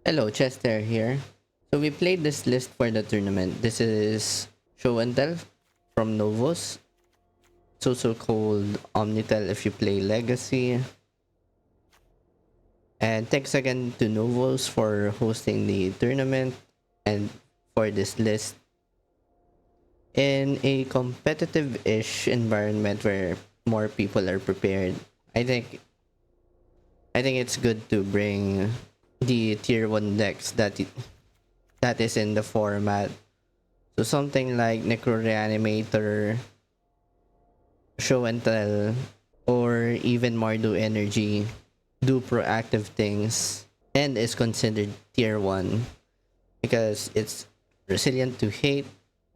Hello, Chester here. So we played this list for the tournament. This is Show and Tell from Novos. It's also called Omnitel if you play Legacy. And thanks again to Novos for hosting the tournament and for this list. In a competitive-ish environment where more people are prepared, I think it's good to bring the tier 1 decks that is in the format. So something like Reanimator, Show and Tell, or even Mardu Energy do proactive things and is considered tier 1 because it's resilient to hate.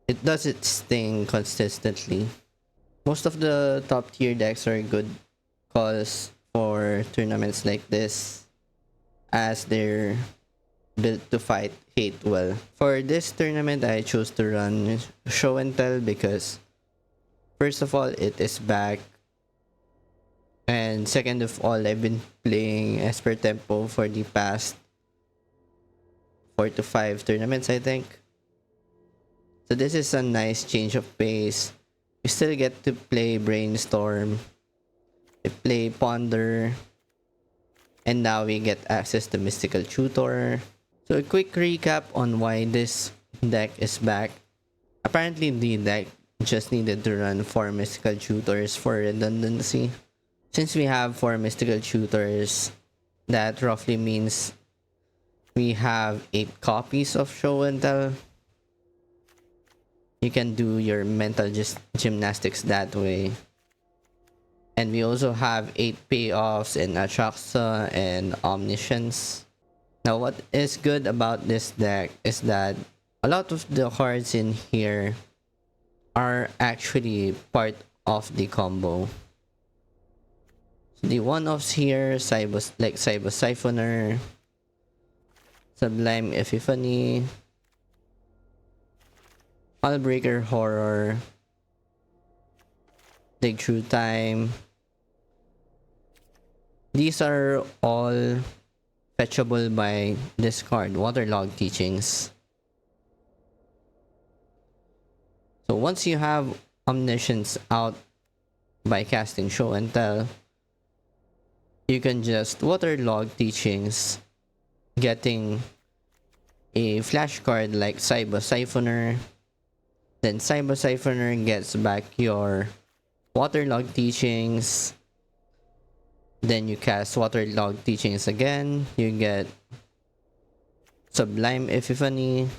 It does its thing consistently. Most of the top tier decks are good calls for tournaments like this as they're built to fight hate well. For this tournament, I chose to run Show and Tell because first of all, it is back. And second of all, I've been playing Esper Tempo for the past 4 to 5 tournaments, I think. So this is a nice change of pace. You still get to play Brainstorm, you play Ponder, and now we get access to Mystical Tutor. So a quick recap on why this deck is back. Apparently the deck just needed to run 4 Mystical Tutors for redundancy. Since we have 4 Mystical Tutors, that roughly means we have 8 copies of Show and Tell. You can do your mental gymnastics that way. And we also have 8 payoffs in Atraxa and Omniscience. Now what is good about this deck is that a lot of the cards in here are actually part of the combo. So the one-offs here, like Cyber Siphoner, Sublime Epiphany, Hullbreaker Horror, Dig Through Time. These are all fetchable by this card, Waterlog Teachings. So once you have Omniscience out by casting Show and Tell, you can just Waterlog Teachings, getting a flash card like Cyber Siphoner. Then Cyber Siphoner gets back your Waterlog Teachings. Then you cast Waterlog Teachings again. You get Sublime Epiphany.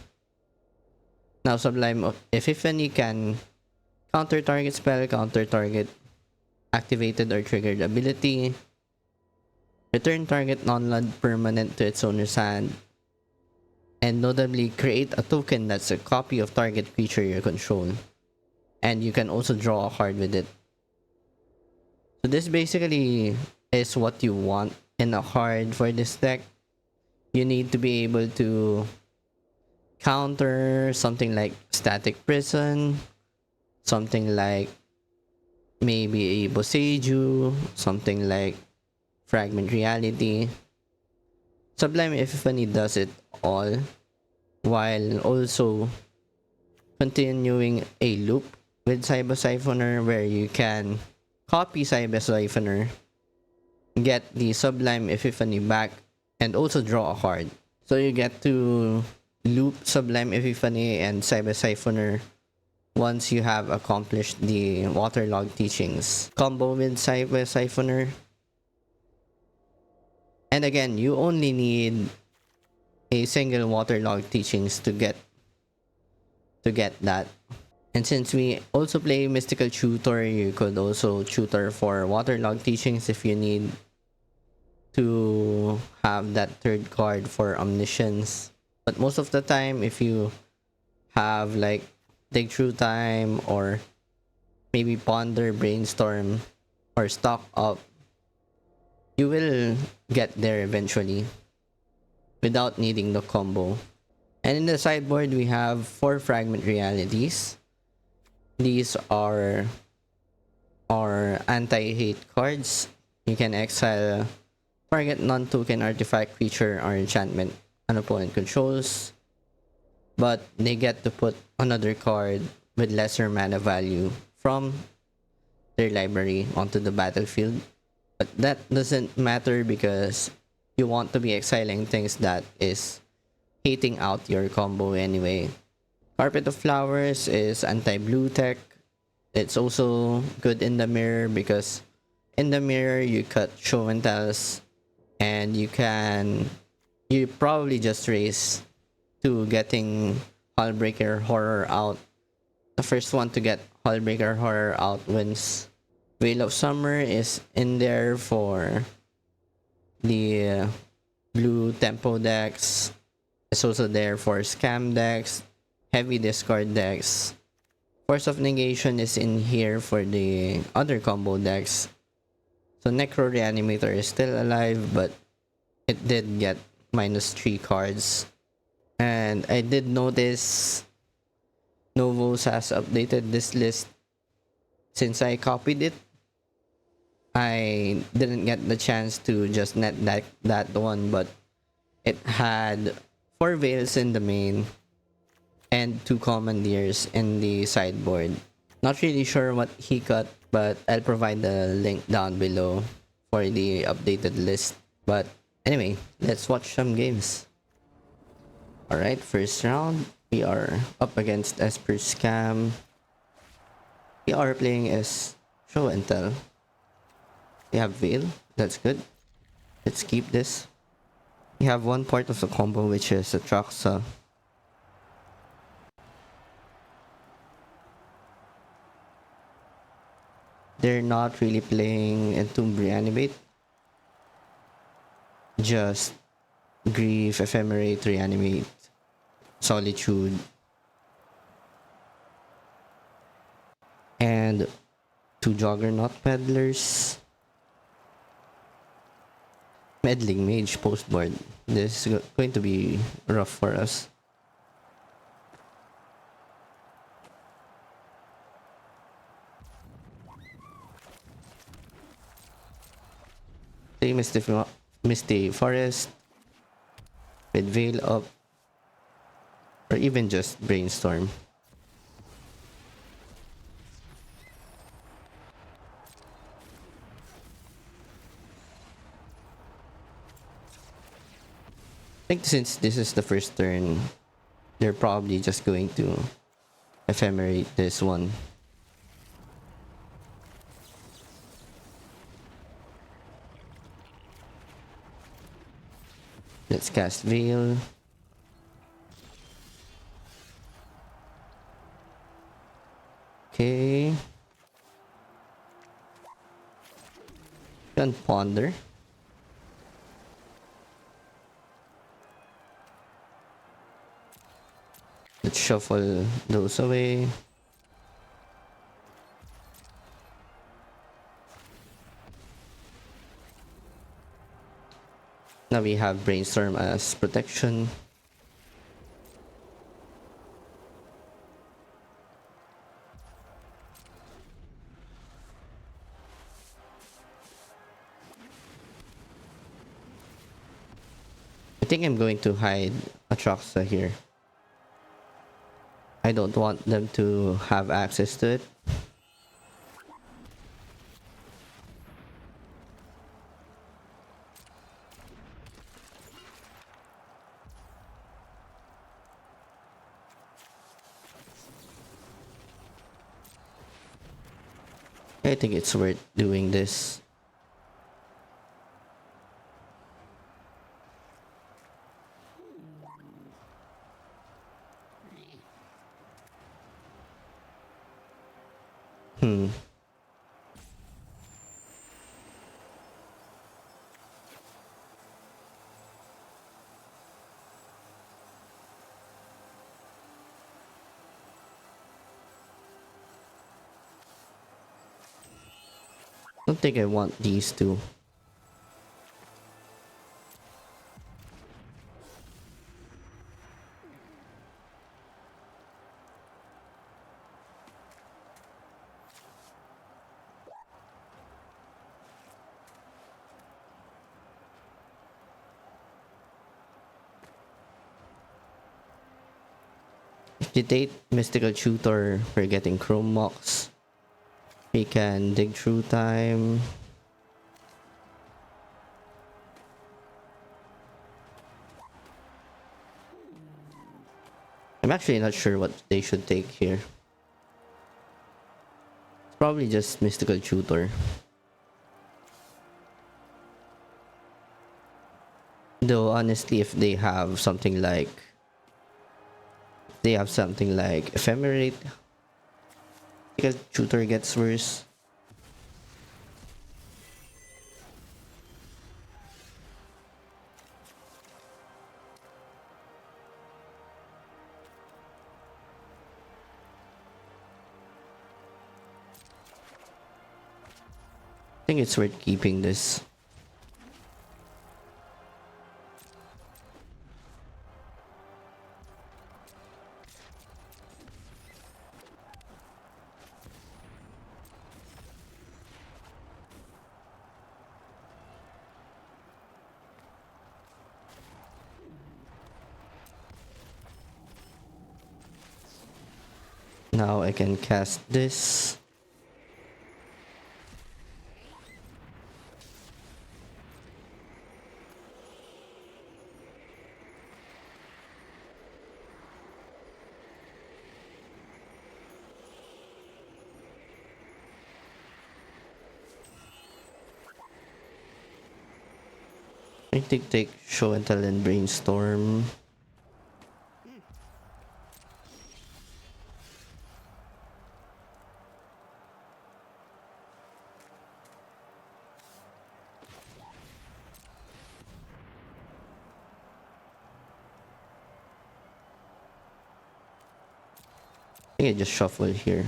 Now Sublime Epiphany can counter target spell, counter target activated or triggered ability, return target non-land permanent to its owner's hand, and notably create a token that's a copy of target creature you control. And you can also draw a card with it. So this basically is what you want in a card for this deck. You need to be able to counter something like Static Prison, something like maybe a Beseech, something like Fragment Reality. Sublime Epiphany does it all while also continuing a loop with Cyber Siphoner where you can copy Cyber Siphoner, get the Sublime Epiphany back, and also draw a card. So you get to loop Sublime Epiphany and Cyber Siphoner once you have accomplished the Waterlog Teachings combo with Cyber Siphoner. And again, you only need a single Waterlog Teachings to get that. And since we also play Mystical Tutor, you could also tutor for Waterlog Teachings if you need to have that third card for Omniscience. But most of the time, if you have like Dig Through Time or maybe Ponder, Brainstorm, or Stock Up, you will get there eventually without needing the combo. And in the sideboard, we have 4 Fragment Realities. These are anti-hate cards. You can exile target non-token artifact, creature, or enchantment an opponent controls, but they get to put another card with lesser mana value from their library onto the battlefield. But that doesn't matter because you want to be exiling things that is hating out your combo anyway. Carpet of Flowers is anti-blue tech. It's also good in the mirror because in the mirror you cut show and tells, and you probably just race to getting Hullbreaker Horror out. The first one to get Hullbreaker Horror out wins. Veil of Summer is in there for the blue tempo decks. It's also there for scam decks, heavy discard decks. Force of Negation is in here for the other combo decks. So Necro Reanimator is still alive, but it did get -3 cards. And I did notice Novos has updated this list. Since I copied it, I didn't get the chance to just net that one, but it had 4 Veils in the main and 2 Commandeers in the sideboard. Not really sure what he cut, but I'll provide the link down below for the updated list. But anyway, let's watch some games. Alright, first round, we are up against Esper Scam. We are playing as Show and Tell. We have Veil, that's good. Let's keep this. We have one part of the combo, which is Atraxa. They're not really playing Entomb Reanimate. Just Grief, Ephemerate, Reanimate, Solitude, and 2 Juggernaut Peddlers. Meddling Mage postboard. This is going to be rough for us. Play Misty Forest with Veil up, or even just Brainstorm. I think since this is the first turn, they're probably just going to ephemerate this one. Let's cast Veil. Okay. Can Ponder. Let's shuffle those away. Now we have Brainstorm as protection. I think I'm going to hide Atraxa here. I don't want them to have access to it. I think it's worth doing this. I don't think I want these two. Agitate, Mystical Tutor for getting Chrome Mox. We can dig through time. I'm actually not sure what they should take here. It's probably just Mystical Tutor. Though honestly, if they have something like Ephemerate, because Tutor gets worse. I think it's worth keeping this. Now I can cast this. I think take Show and Tell and Brainstorm. I think I just shuffle here.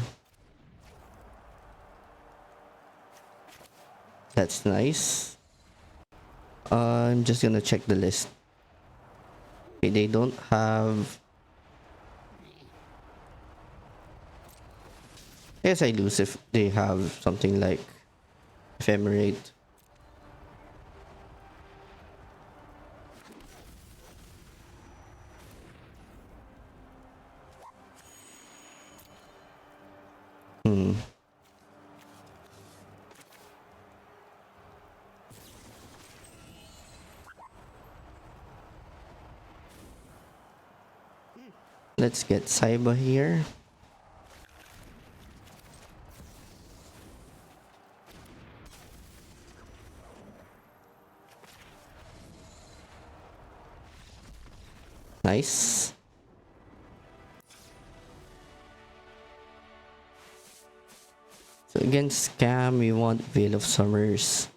That's nice. I'm just gonna check the list. Okay, they don't have... I guess I lose if they have something like Ephemerate. Let's get Saiba here. Nice. So against Scam, we want Veil of Summers.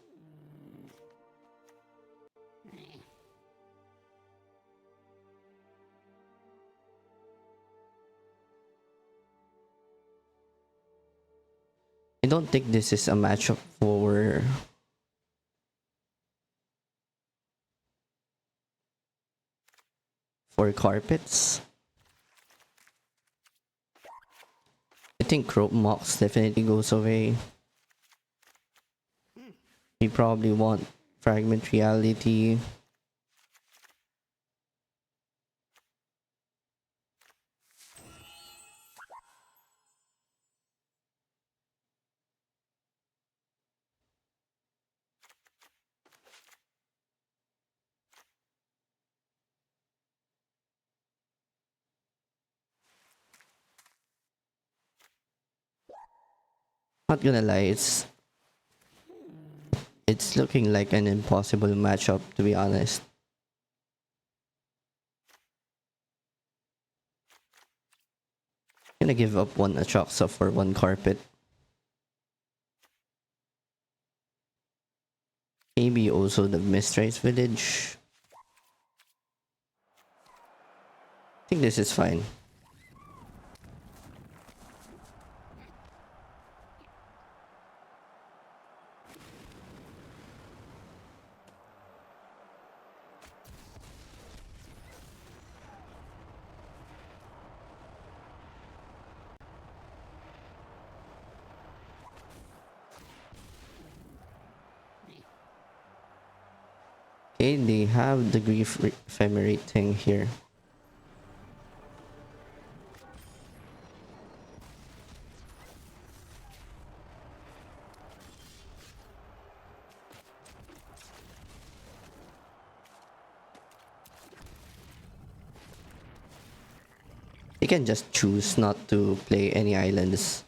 I don't think this is a matchup for carpets. I think Chrome Mox definitely goes away. We probably want Fragment Reality. Not gonna lie, it's looking like an impossible matchup, to be honest. Gonna give up one Atraxa for one carpet. Maybe also the Mistrise Village. I think this is fine. Okay, they have the Grief Ephemerate thing here. can just choose not to play any islands.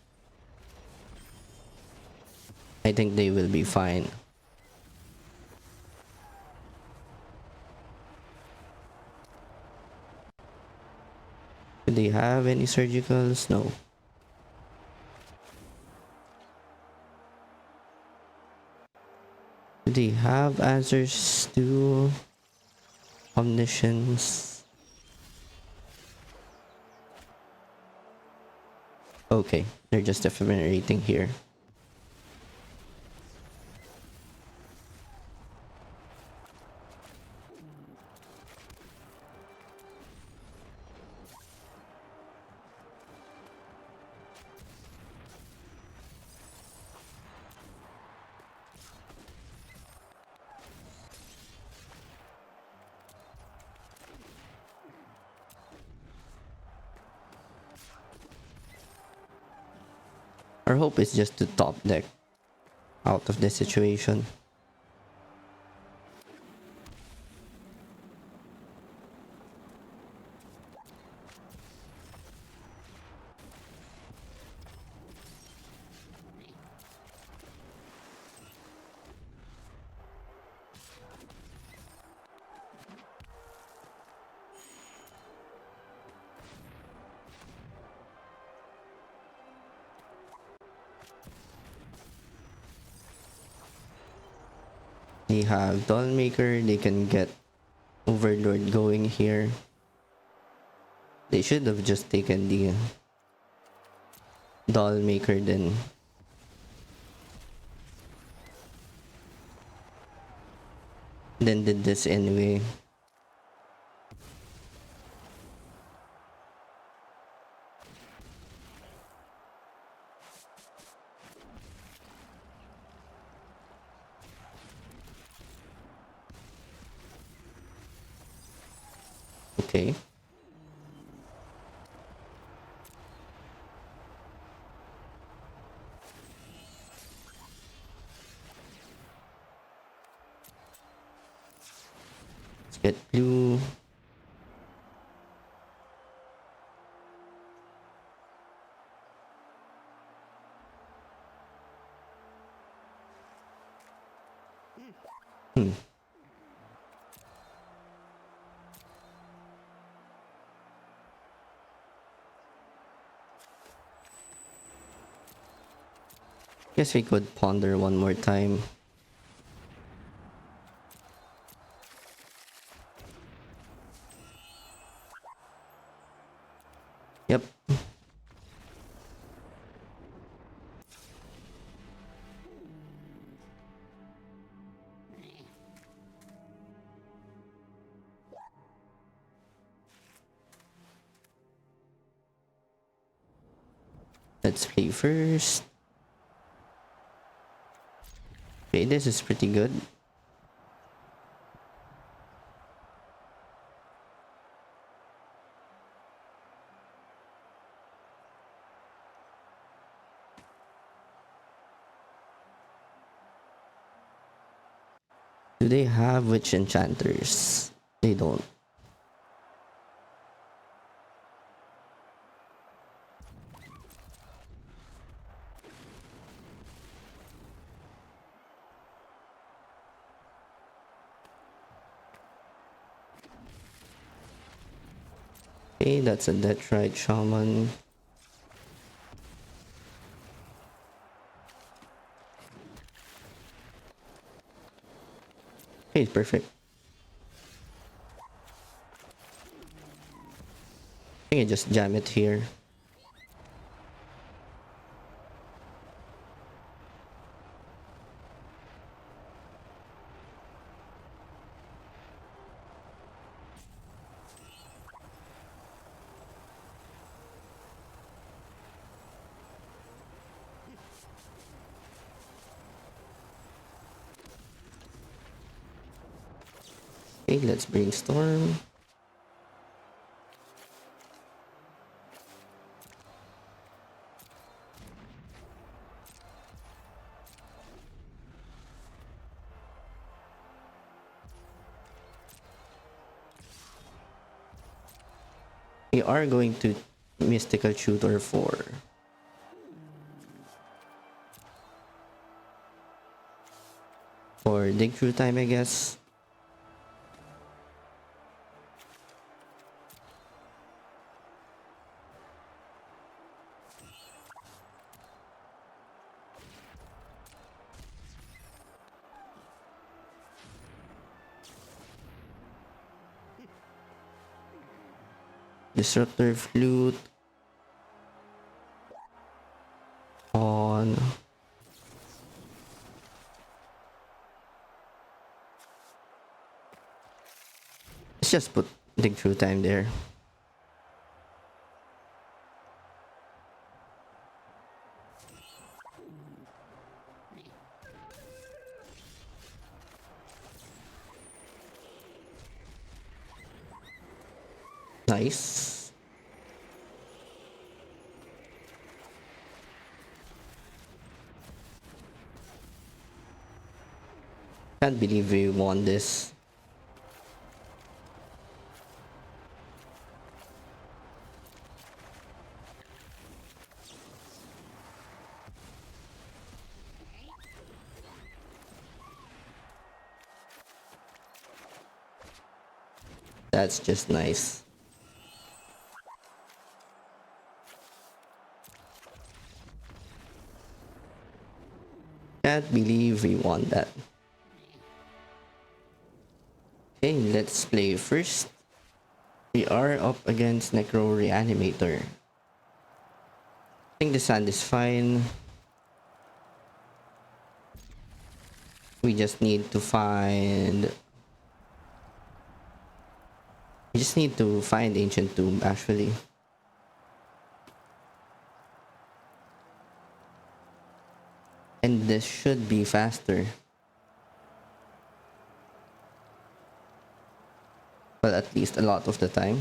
I think they will be fine. Do they have any surgicals? No. Do they have answers to omniscience? Okay, they're just ephemerate here. Our hope is just to top deck out of this situation. They have Dollmaker, they can get Overlord going here. They should have just taken the Dollmaker then. Then did this anyway. Okay. Let's get blue. Hmm. Guess we could ponder one more time. Yep. Let's play first. Okay, this is pretty good. Do they have witch enchanters? They don't. Okay, that's a Deathright Shaman. Okay, perfect. I think I just jam it here. Okay, let's brainstorm. We are going to Mystical Tutor for dig through time, I guess. Disruptor Flute on. Let's just put dig through time there. Nice. Can't believe we won this. That's just nice. Can't believe we won that. Okay, let's play first. We are up against Necro Reanimator. I think the sand is fine. We just need to find... We just need to find Ancient Tomb, actually. And this should be faster. Well, at least a lot of the time.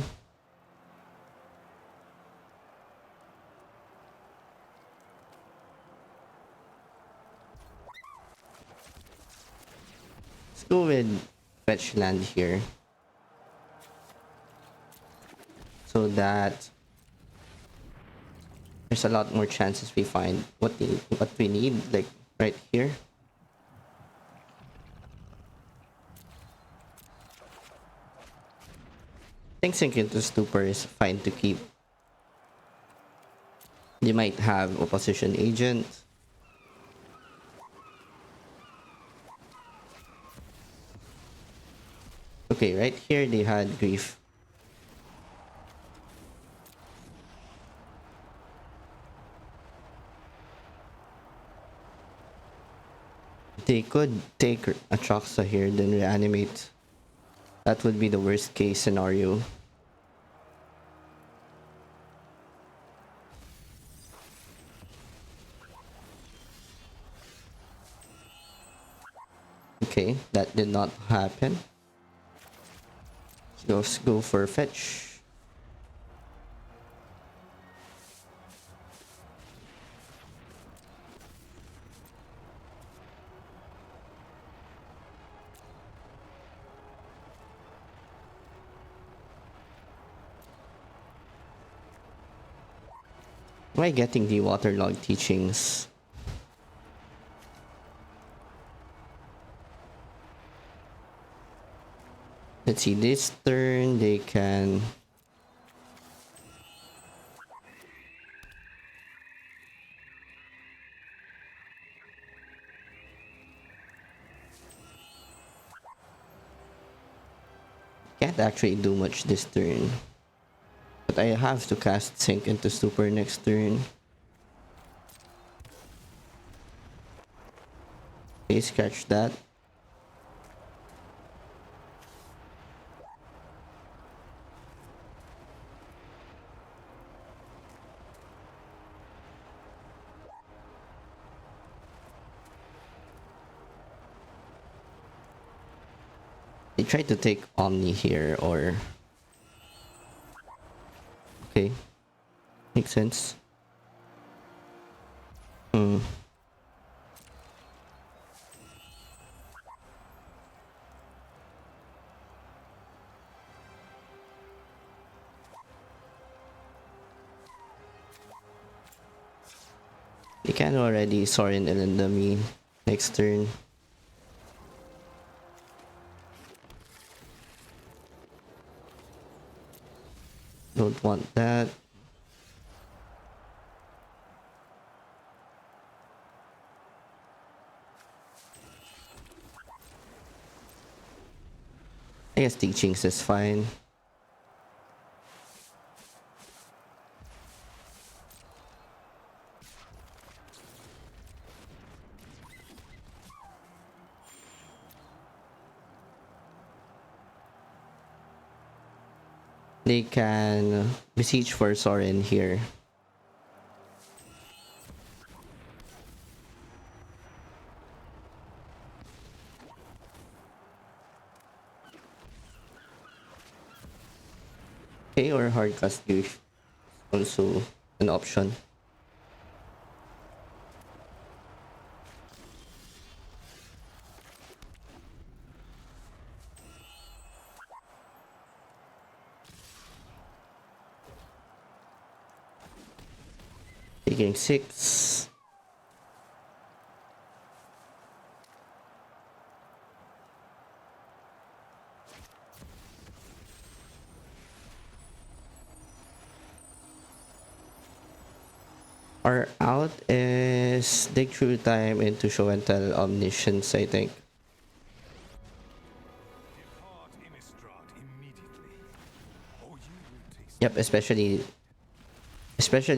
Let's go with fetch land here. So that there's a lot more chances we find what we need, like right here. I think Sink into Stupor is fine to keep. They might have opposition agent. Okay, right here they had Grief. They could take Atraxa here, then reanimate. That would be the worst case scenario. Okay, that did not happen. Let's go for fetch. Am I getting the waterlogged teachings? Let's see, this turn they can... Can't actually do much this turn. But I have to cast Sink into Stupor next turn. Okay, scratch that. They tried to take Omni here, or... Okay. Makes sense. They can already Sorin Elendami next turn. Don't want that. I guess teachings is fine. They can Beseech for Sorin here. Okay, or hardcast you also an option. Taking 6. Our out is dig through time into show and tell omniscience, I think. Yep, especially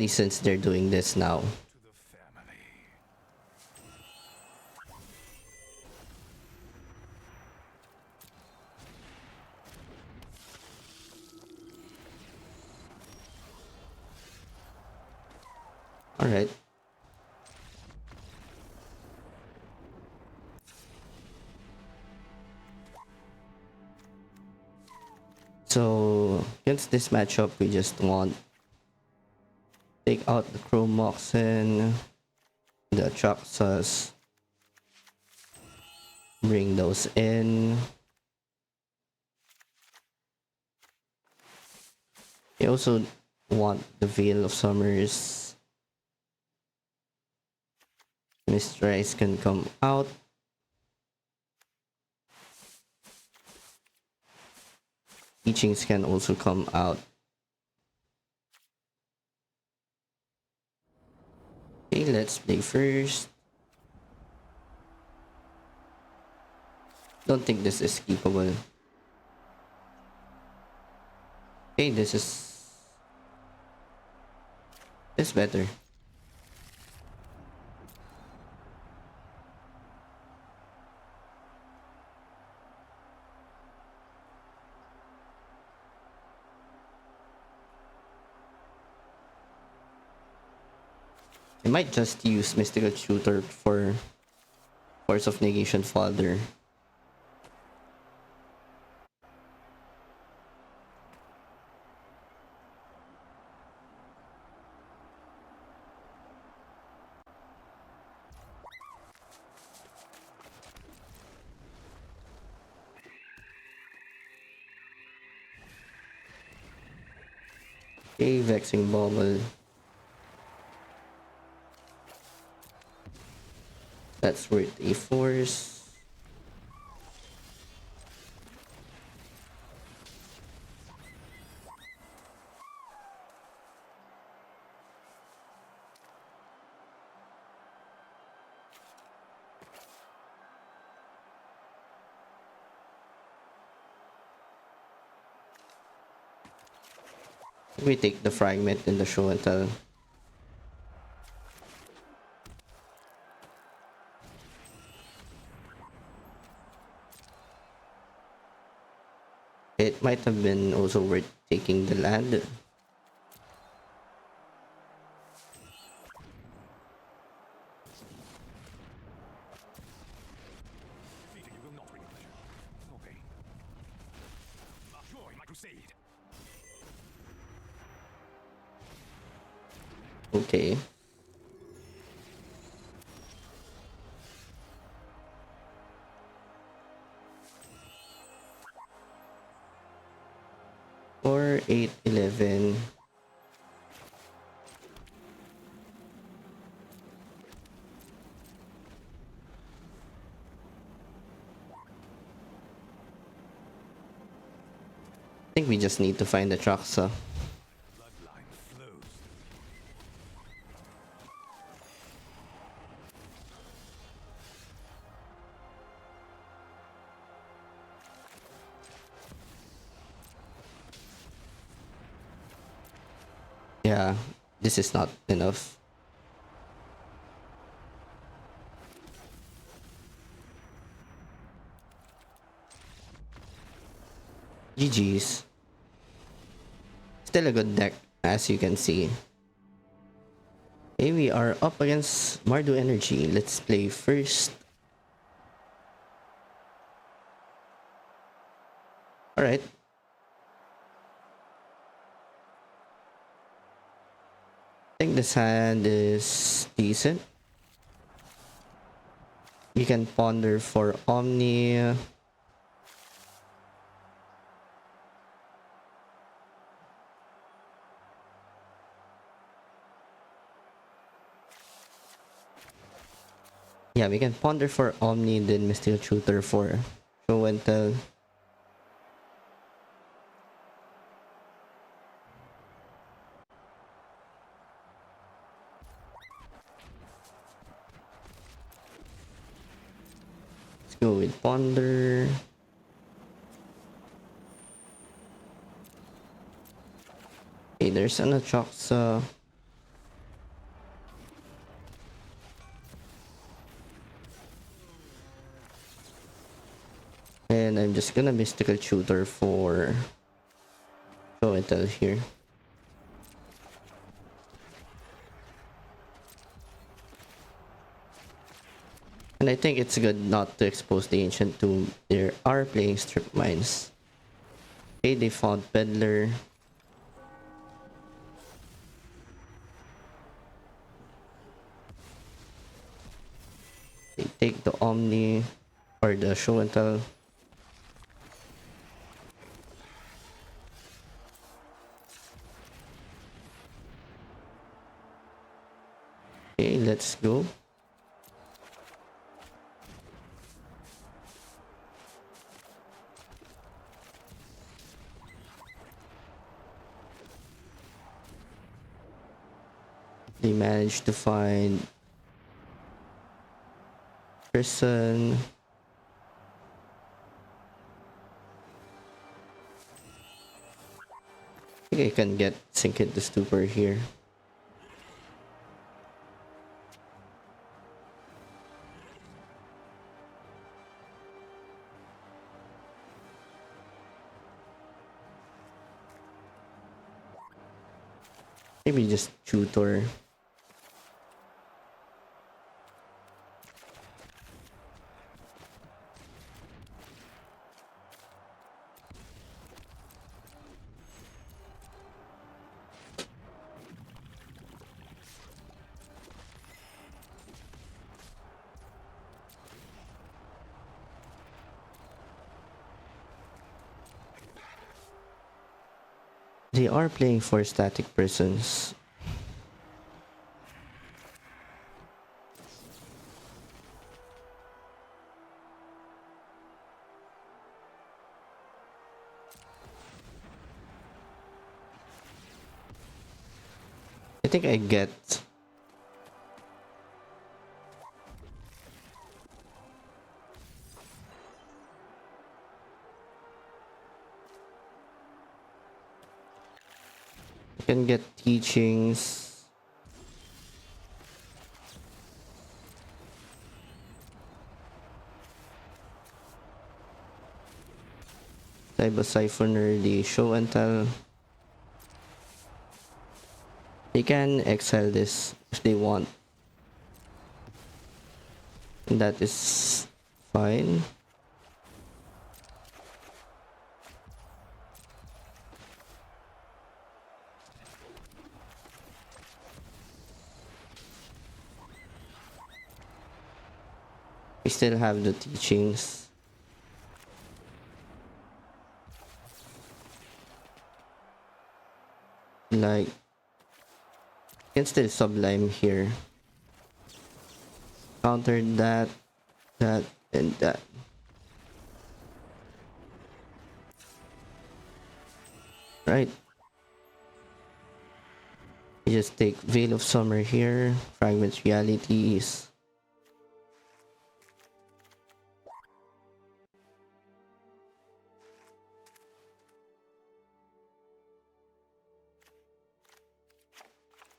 since they're doing this now. All right. So against this matchup, we just want take out the Chrome Moxen, the Traxxas, bring those in. We also want the Veil of Summers. Mr. Ice can come out. Teachings can also come out. Okay, let's play first. Don't think this is keepable. Okay, this is better. I might just use Mystical Tutor for Force of Negation fodder. Okay, Vexing Bauble. That's worth a force. We take the fragment in the show and tell. It might have been also worth taking the land. Okay. Or 8, 11. think we just need to find the Traxa. Yeah, this is not enough. GG's. Still a good deck, as you can see. Okay, we are up against Mardu Energy. Let's play first. Alright. I think this hand is decent. You can ponder for Omni. Yeah, we can ponder for Omni, then Mystical Tutor for show and tell. Let's go with ponder. Okay, there's an Atraxa. And I'm just gonna Mystical Tutor for show and tell here. And I think it's good not to expose the Ancient Tomb. They are playing Strip Mines. Okay, they found Peddler. They take the Omni or the show and tell. Okay, let's go. They managed to find person. I think I can get Sink into Stupor here. Maybe just Tutor. They are playing for Static Prisons. I think I get teachings. Cyber Siphoner, the show and tell. They can exile this if they want. And that is fine. We still have the teachings. Like, you can still Sublime here. Counter that, and that. Right. You just take Veil of Summer here, Fragments Realities.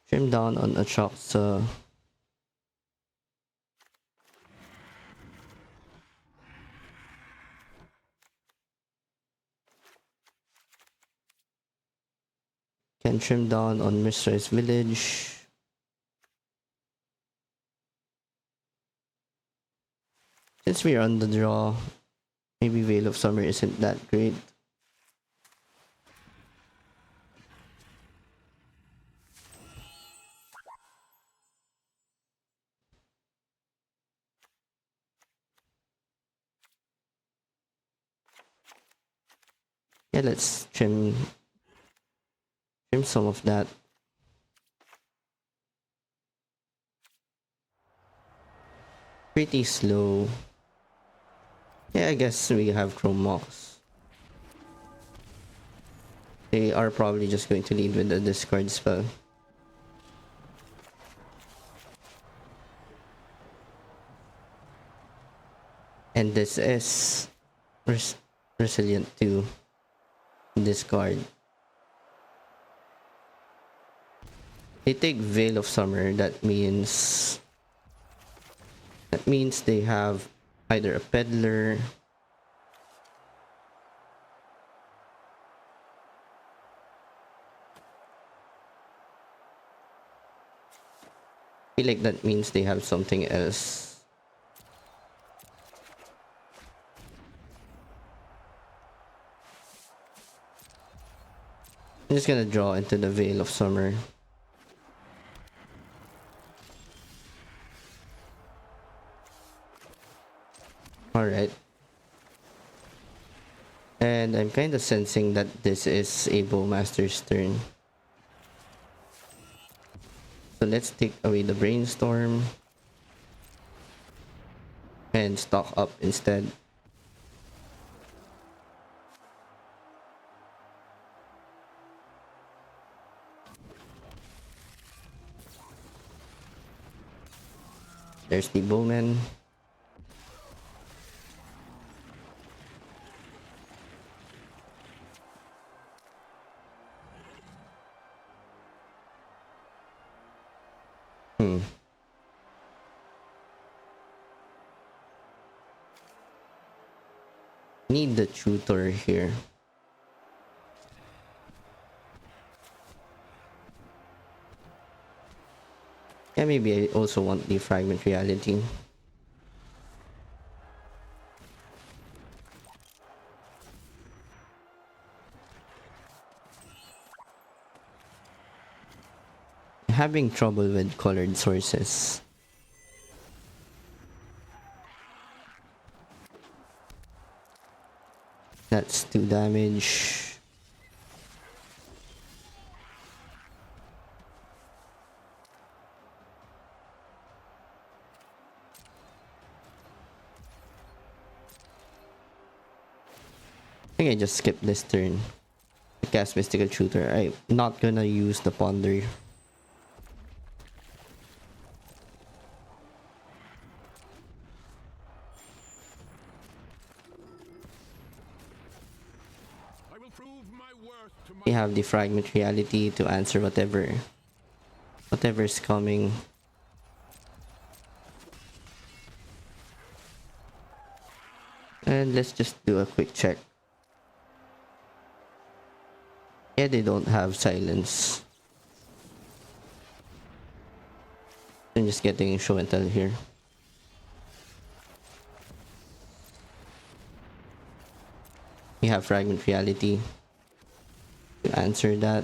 Trim down on Atraxa. Can trim down on Mistress Village. Since we're on the draw, maybe Veil of Summer isn't that great. Yeah, let's trim some of that. Pretty slow. Yeah, I guess we have Chrome Mox. They are probably just going to lead with the discard spell. And this is resilient to discard. They take Veil of Summer, that means they have either a Peddler, I feel like that means they have something else. I'm just gonna draw into the Veil of Summer. Alright. And I'm kind of sensing that this is a Bowmaster's turn. So let's take away the Brainstorm and stock up instead. There's the Bowman. Need the tutor here. Yeah, maybe I also want the Fragment Reality. Having trouble with colored sources. That's 2 damage. I think I just skipped this turn. I cast Mystical Tutor. I'm not gonna use the Ponder. We have the Fragment Reality to answer whatever's coming. And let's just do a quick check. Yeah, they don't have Silence. I'm just getting Show and Tell here. We have Fragment Reality to answer that.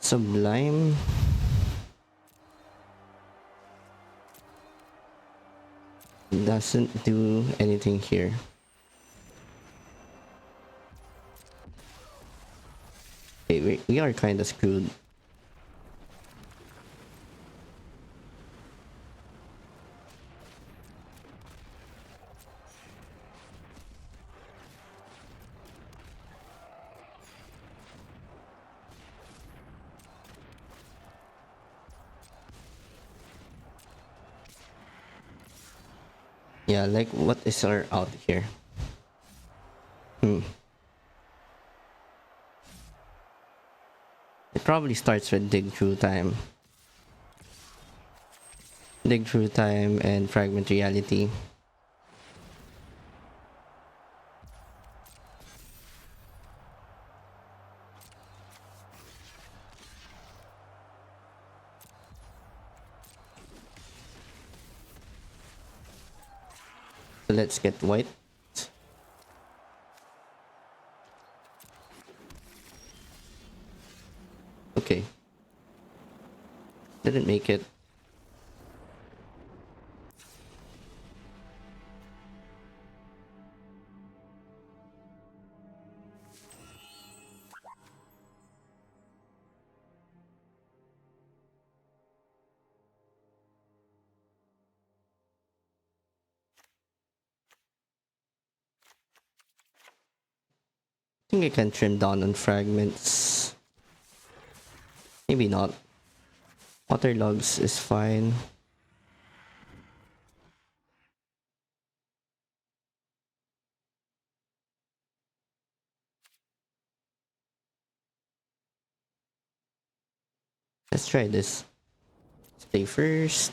Sublime. Doesn't do anything here. Okay, we are kind of screwed. Yeah, like what is our out here? It probably starts with dig through time. Dig through time and fragment reality. So let's get white. Okay. Didn't make it. I think I can trim down on fragments. Maybe not. Waterlogs is fine. Let's try this. Let's play first.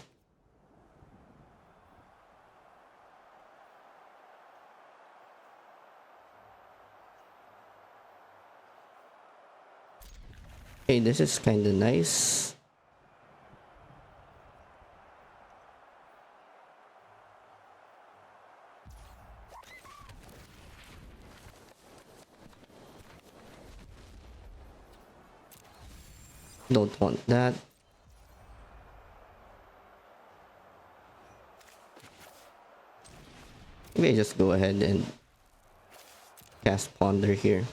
Hey, this is kind of nice. Don't want that. Maybe I just go ahead and cast Ponder here.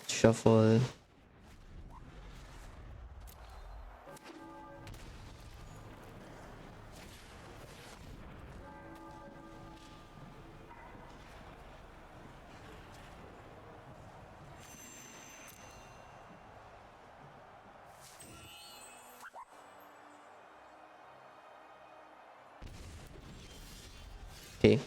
Shuffle. Okay.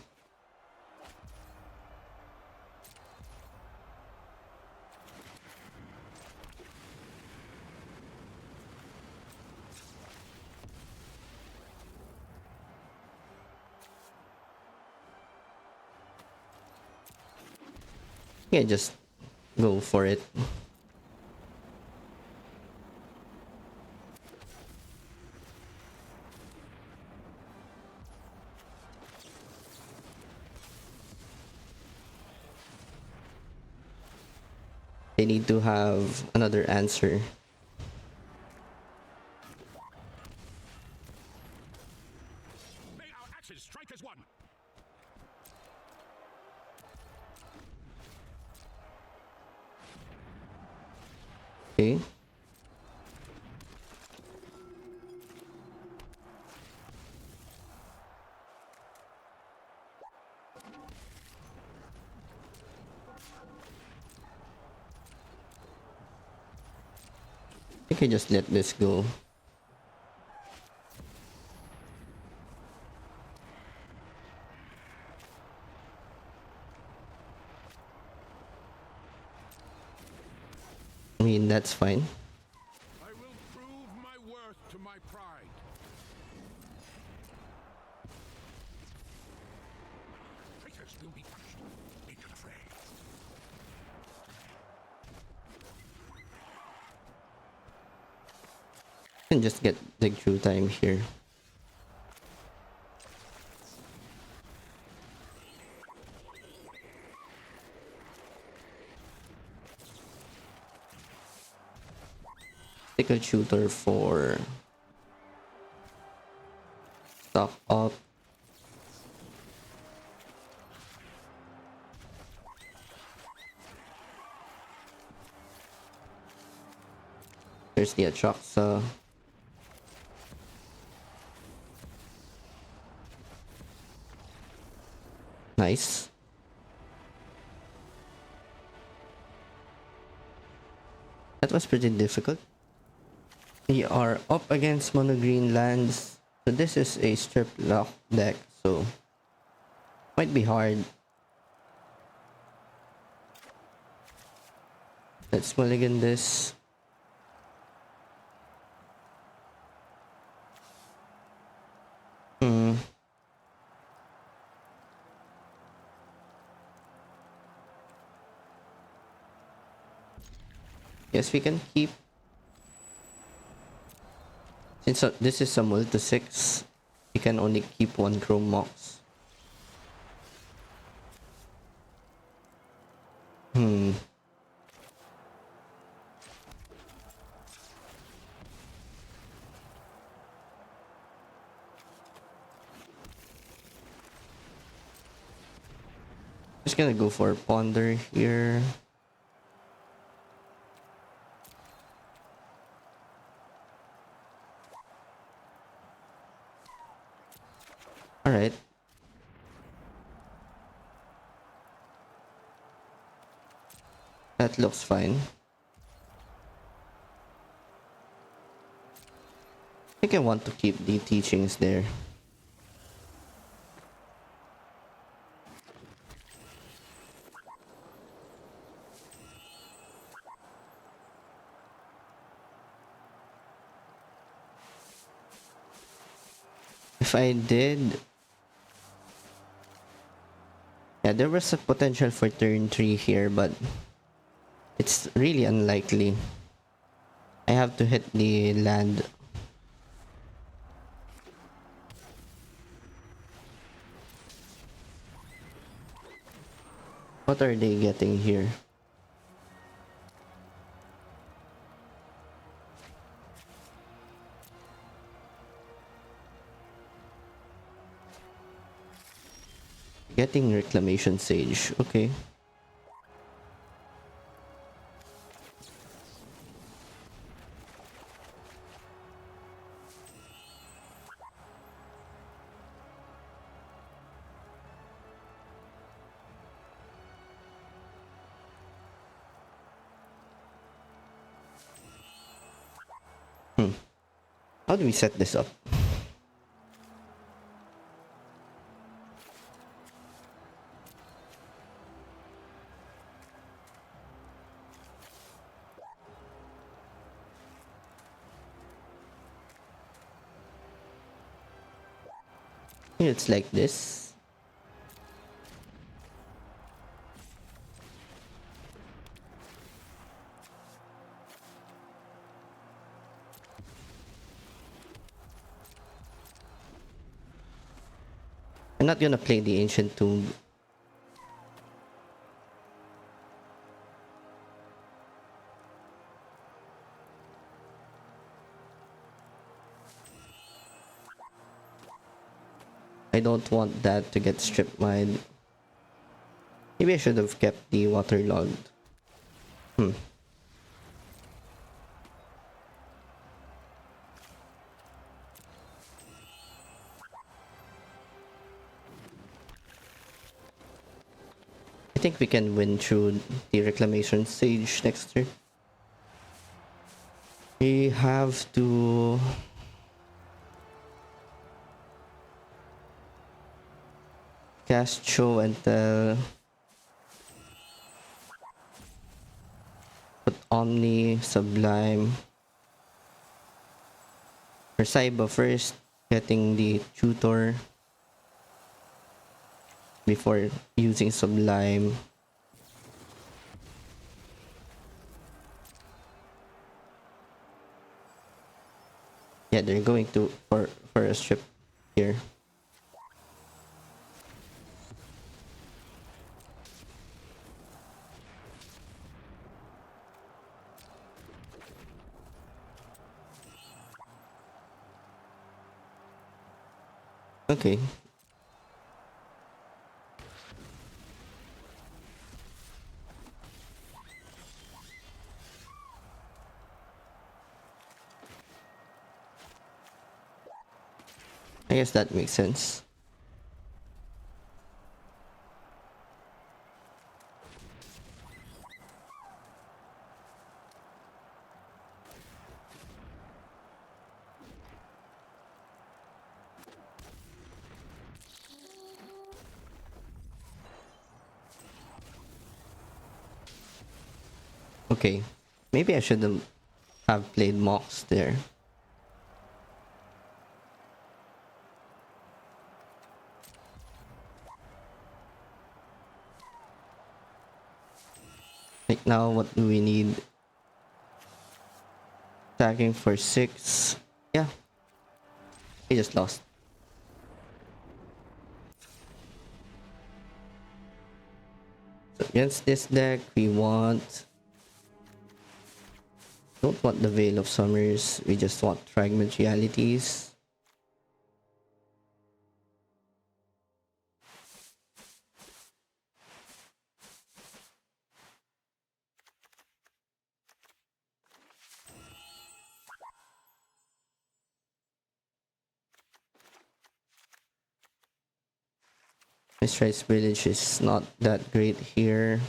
Yeah, just go for it. They need to have another answer. May our axes strike as one. Okay. I think I just let this go. I mean, that's fine. I will prove my worth to my pride. Traitors will be punished. Into the fray. And just get dig through time here. Take a shooter for stock up. There's the Atraxa. Nice. That was pretty difficult. We are up against mono green lands. So this is a strip lock deck, so might be hard. Let's mulligan this. Yes, we can keep. Since this is a multi 6, we can only keep one Chrome Mox. Just gonna go for Ponder here. Alright. That looks fine. I think I want to keep the teachings there. If I did... Yeah, there was a potential for turn 3 here, but it's really unlikely. I have to hit the land. What are they getting here? Getting Reclamation Sage, okay. How do we set this up? It's like this. I'm not gonna play the Ancient Tomb. I don't want that to get strip mined. Maybe I should have kept the waterlogged. I think we can win through the Reclamation Sage next turn. We have to... cast Show and Tell. Put Omni, Sublime. For Saiba first, getting the Tutor before using Sublime. Yeah, they're going to for a strip here. Okay. I guess that makes sense. Okay. Maybe I shouldn't have played Mox there. Like now, what do we need? Attacking for 6. Yeah, we just lost. So against this deck, we don't want the Veil of Summers. We just want Fragment Realities. Mistress Village is not that great here.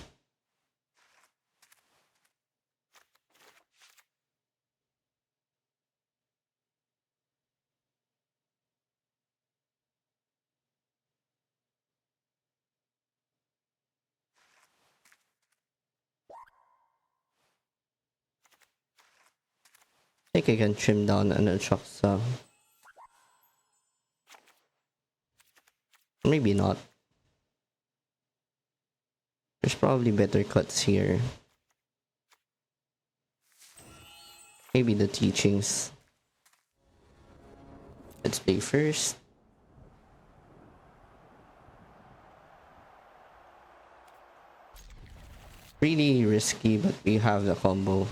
I think I can trim down an Atraxa. Maybe not. There's probably better cuts here. Maybe the teachings. Let's play first. Really risky, but we have the combo.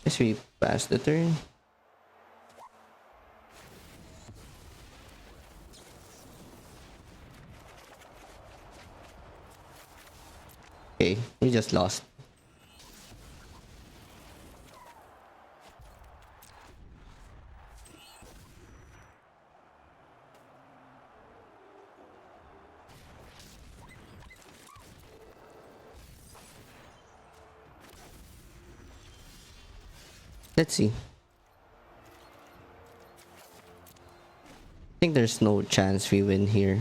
Guess we pass the turn. Okay, we just lost. Let's see. I think there's no chance we win here.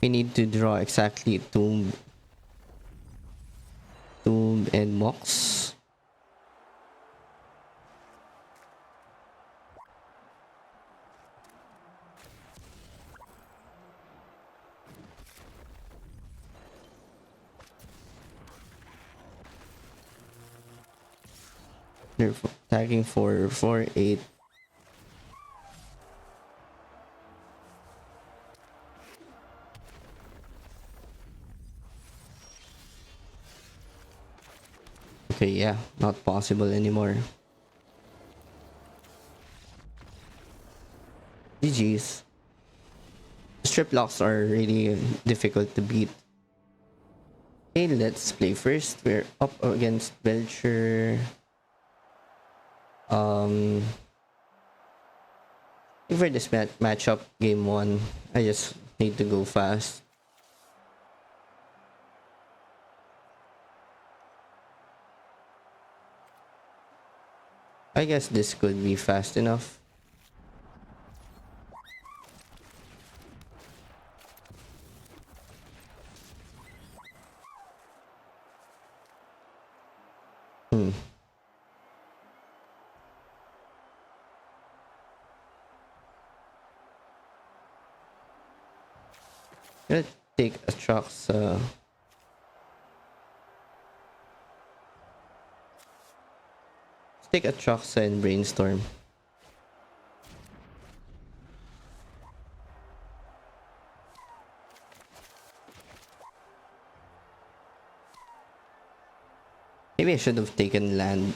We need to draw exactly Tomb and Mox. They're attacking for 4-8. Okay, yeah, not possible anymore. GG's. Strip locks are really difficult to beat. Okay, let's play first. We're up against Belcher. For this matchup, game 1, I just need to go fast. I guess this could be fast enough. Let's take a trucks. Let's take a trucks and brainstorm. Maybe I should have taken land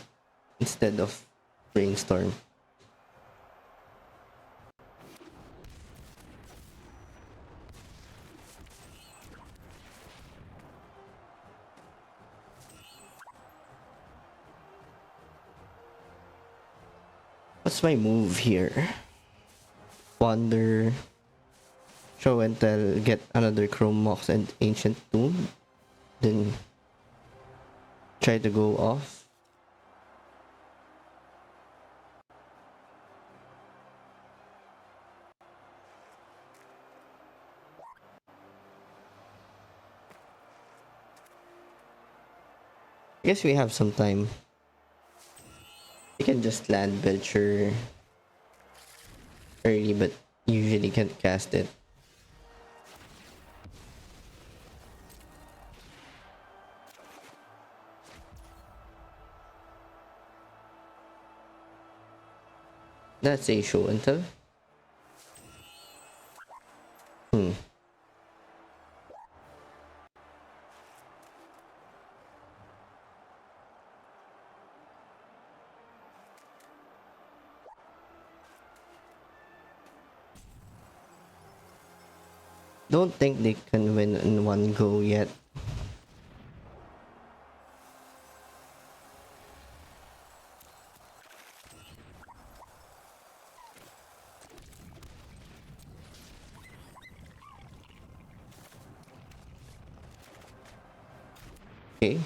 instead of brainstorm. What's my move here? Wander, show and tell, get another Chrome Mox and Ancient Tomb, then try to go off. I guess we have some time. We can just land Belcher early, but usually can't cast it. That's a show and tell. Don't think they can win in one go yet. Okay.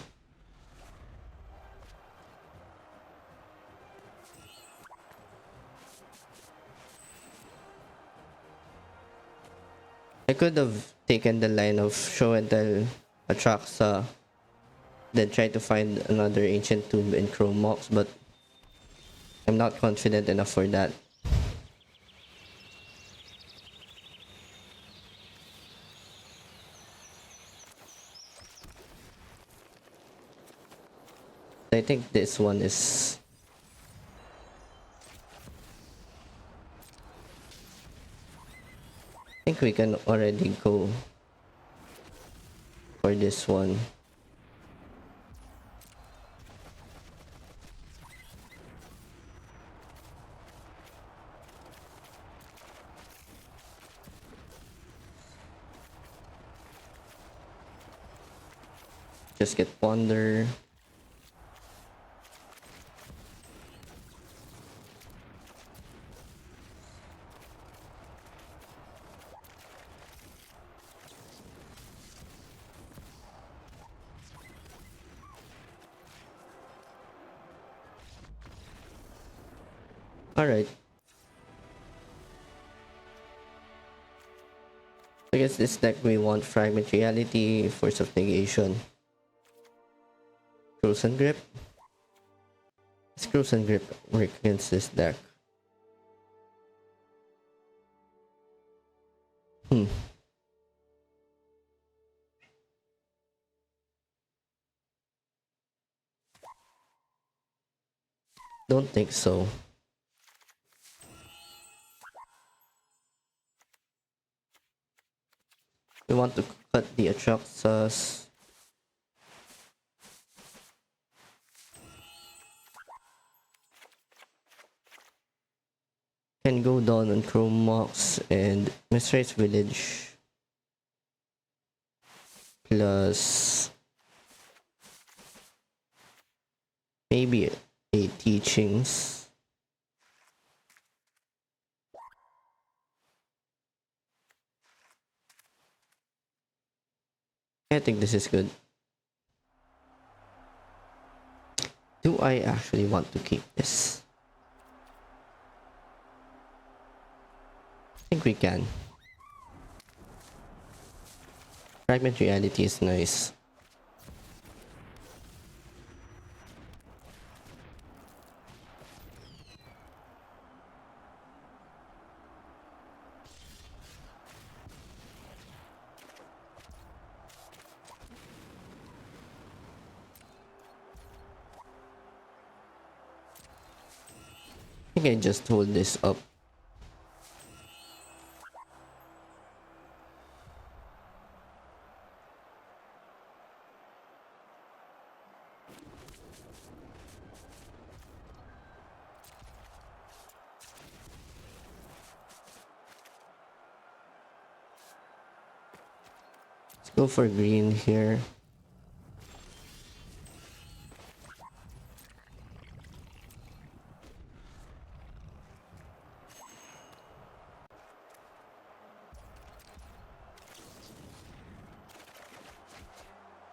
I could have taken the line of show and tell Atraxa, then try to find another ancient tomb in Chrome Mox, but I'm not confident enough for that. I think this one is... I think we can already go for this one. Just get Wander. Alright. I guess this deck we want Fragment Reality, Force of Negation, Frozen Grip. Let's Frozen Grip work against this deck. Don't think so. We want to cut the Atraxas. Can go down on Chrome Mox and Mistress Village. Plus maybe a Teachings. I think this is good. Do I actually want to keep this? I think we can. Fragment Reality is nice. I think I just hold this up. Let's go for green here.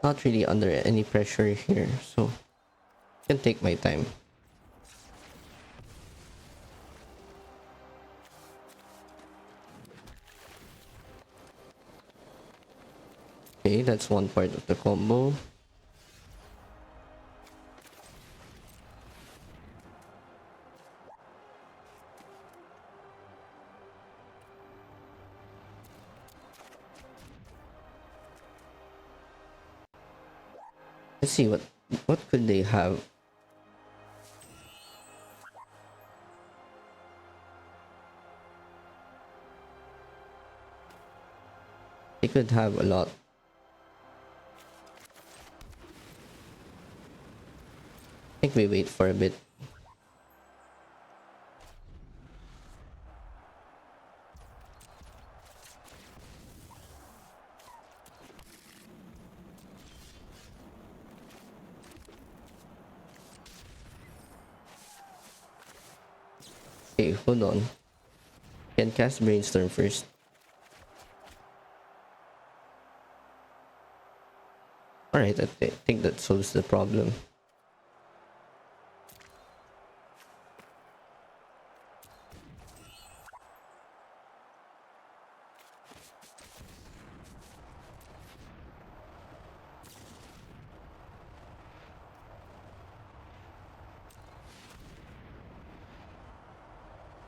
not really under any pressure here, so I can take my time. Okay, that's one part of the combo. Let's see what could they have. They could have a lot. I think we wait for a bit. Okay, hold on. Can cast Brainstorm first. Alright, I think that solves the problem.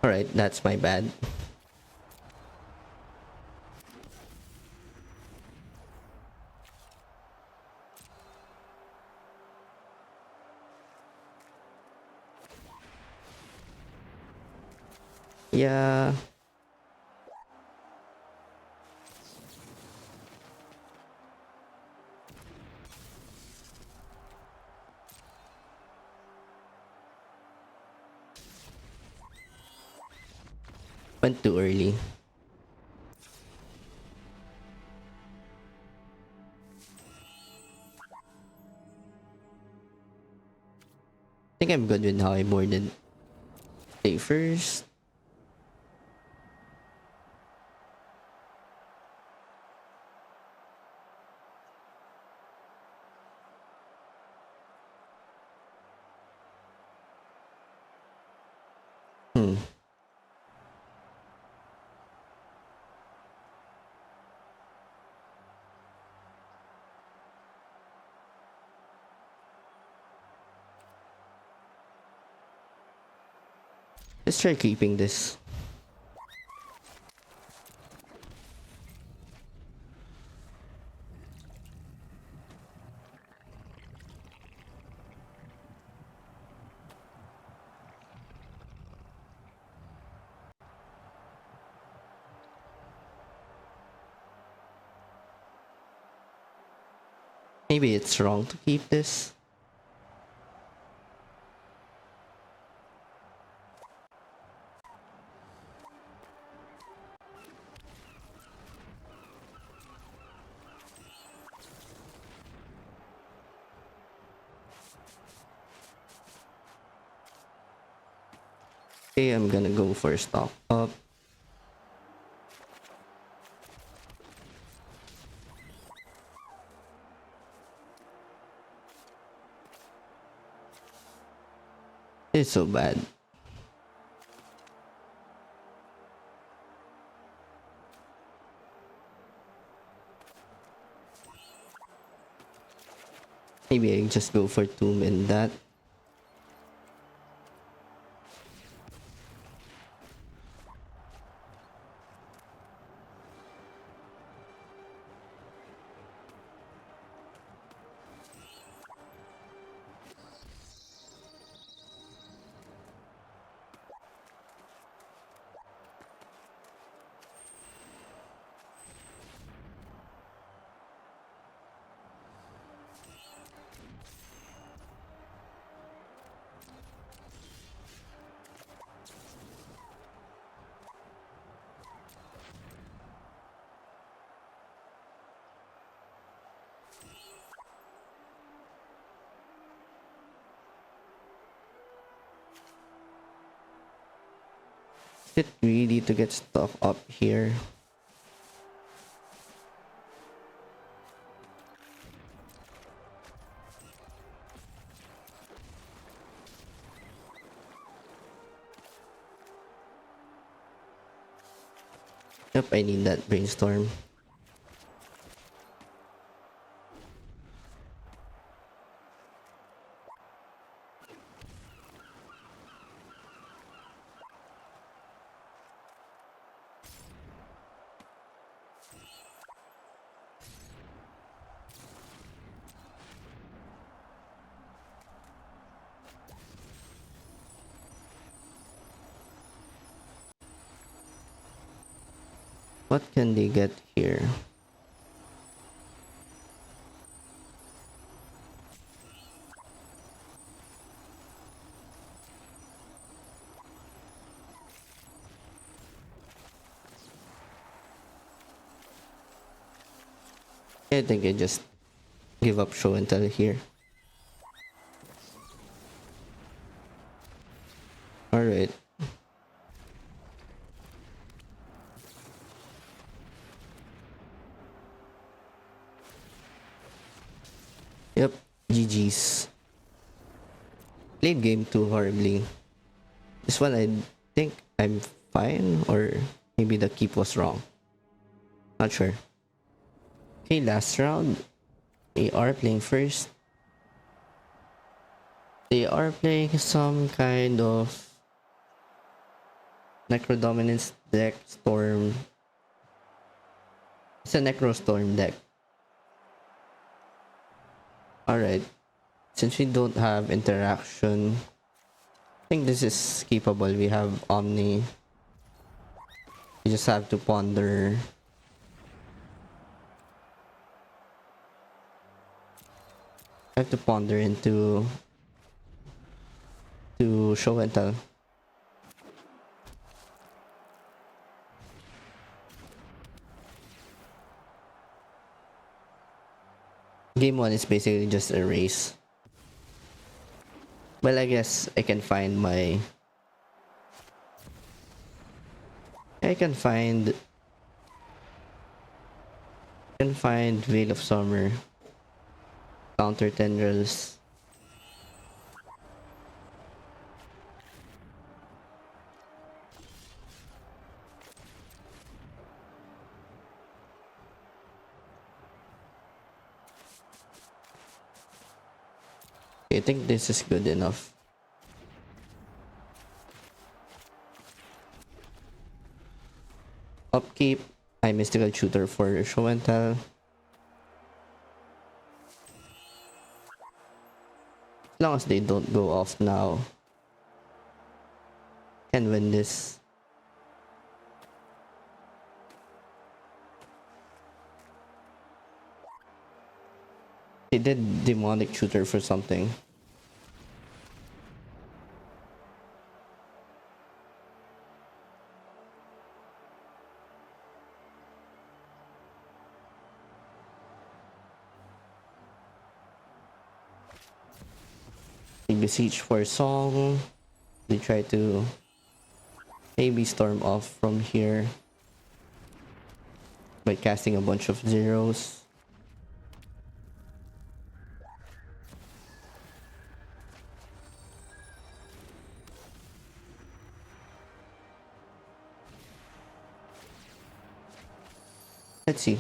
Alright, that's my bad. Yeah. Went too early. I think I'm good with how I boarded. Okay, first. Hmm. Let's try keeping this. Maybe it's wrong to keep this. Okay, I'm gonna go for stock up. It's so bad. Maybe I just go for Tomb and that. Is it really to get stuff up here? Yep, I need that brainstorm. What can they get here? I think I just give up show and tell here. Alright. Yep, GG's. Played game 2 horribly. This one I think I'm fine, or maybe the keep was wrong. Not sure. Okay, last round. They are playing first. They are playing some kind of Necro Dominance deck, Storm. It's a Necro Storm deck. Alright. Since we don't have interaction, I think this is keepable. We have Omni. We just have to ponder. I have to ponder into to show and tell. Game 1 is basically just a race. Well, I guess I can find my... I can find Veil of Summer. Counter Tendrils. I think this is good enough. Upkeep, I Mystical Tutor for show and tell. As long as they don't go off now, can win this. They did Demonic Tutor for something. They Beseech for Song. They try to maybe storm off from here by casting a bunch of zeros. Let's see.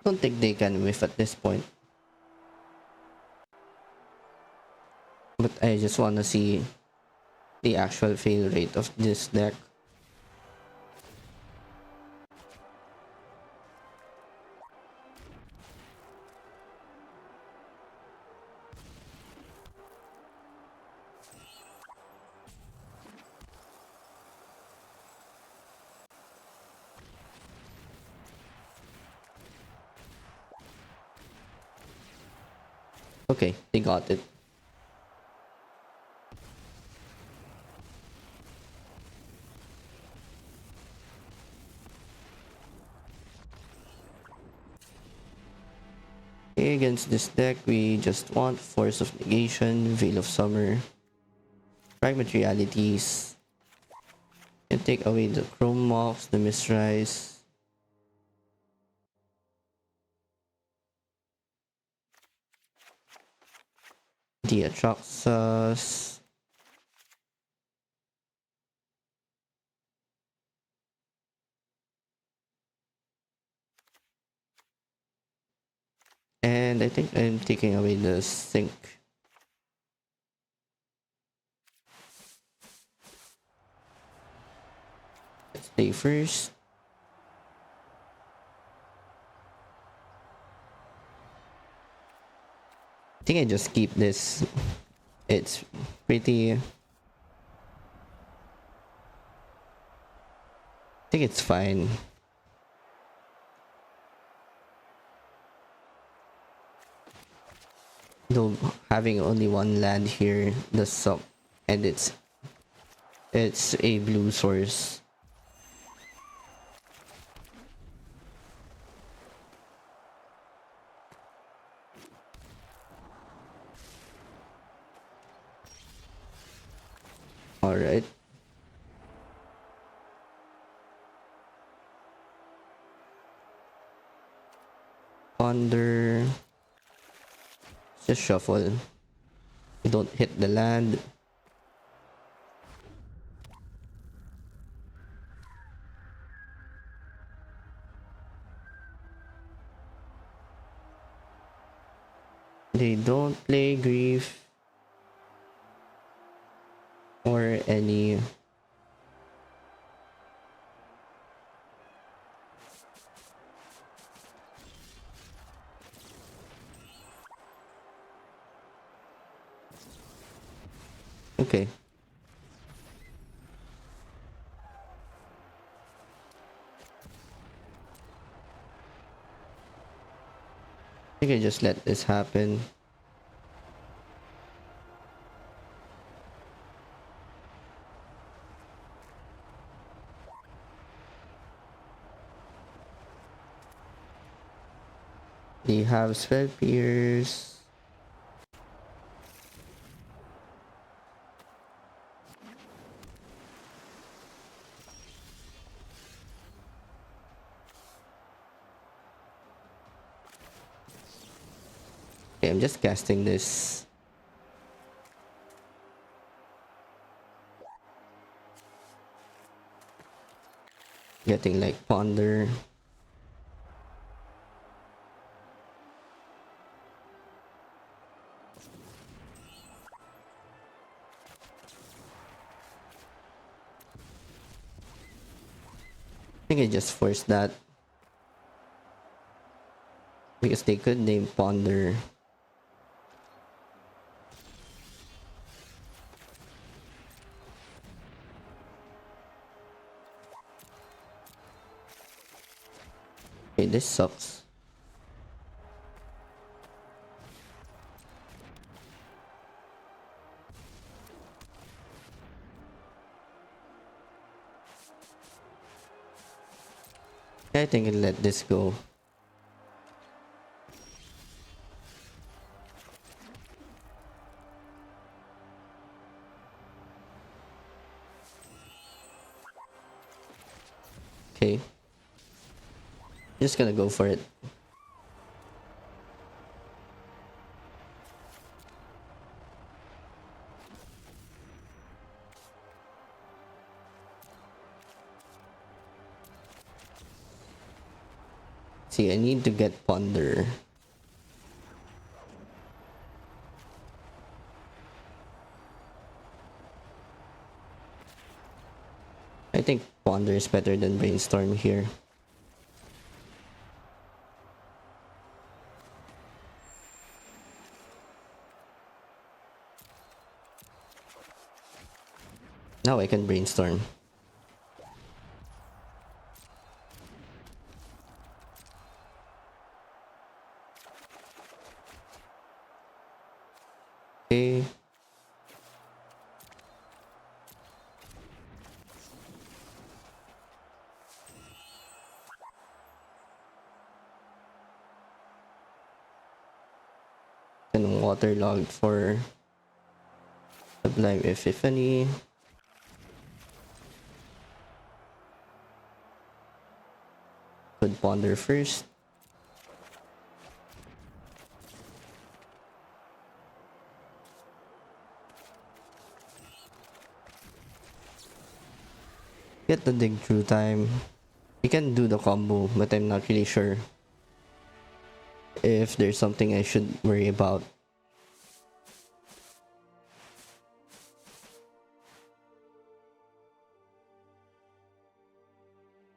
Don't think they can whiff at this point. But I just want to see the actual fail rate of this deck. Okay, they got it. Okay, against this deck, we just want Force of Negation, Veil of Summer, Fragment Realities, and take away the Chrome Mox, the Mistrise. The Atraxas. And I think I'm taking away the Sync. Let's play first. I think I just keep this. It's pretty. I think it's fine. Though having only one land here does suck, and it's a blue source. All right. Ponder. Just shuffle. You don't hit the land. They don't play Grief or any. Okay. I think I just let this happen. They have Spell Pierce. Okay, I'm just casting this. Getting like Ponder. I think I just forced that. Because they could name Ponder. Okay, this sucks. I think I'll let this go. Okay. Just gonna go for it. See, I need to get Ponder. I think Ponder is better than Brainstorm here. Now I can Brainstorm. Okay. waterlogged for Sublime Epiphany. Could ponder first. Get the dig through time. We can do the combo, but I'm not really sure if there's something I should worry about.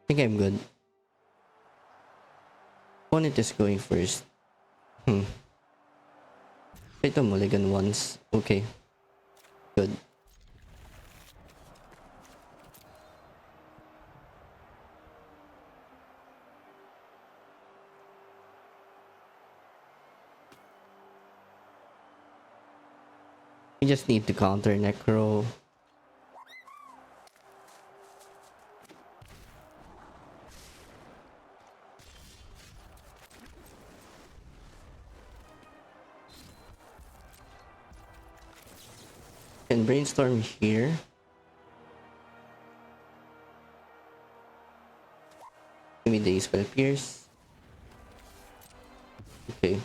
I think I'm good. Opponent is going first. Try to mulligan once. Okay. Good. We just need to counter Necro. Can brainstorm here. Give me the spell pierce. Okay.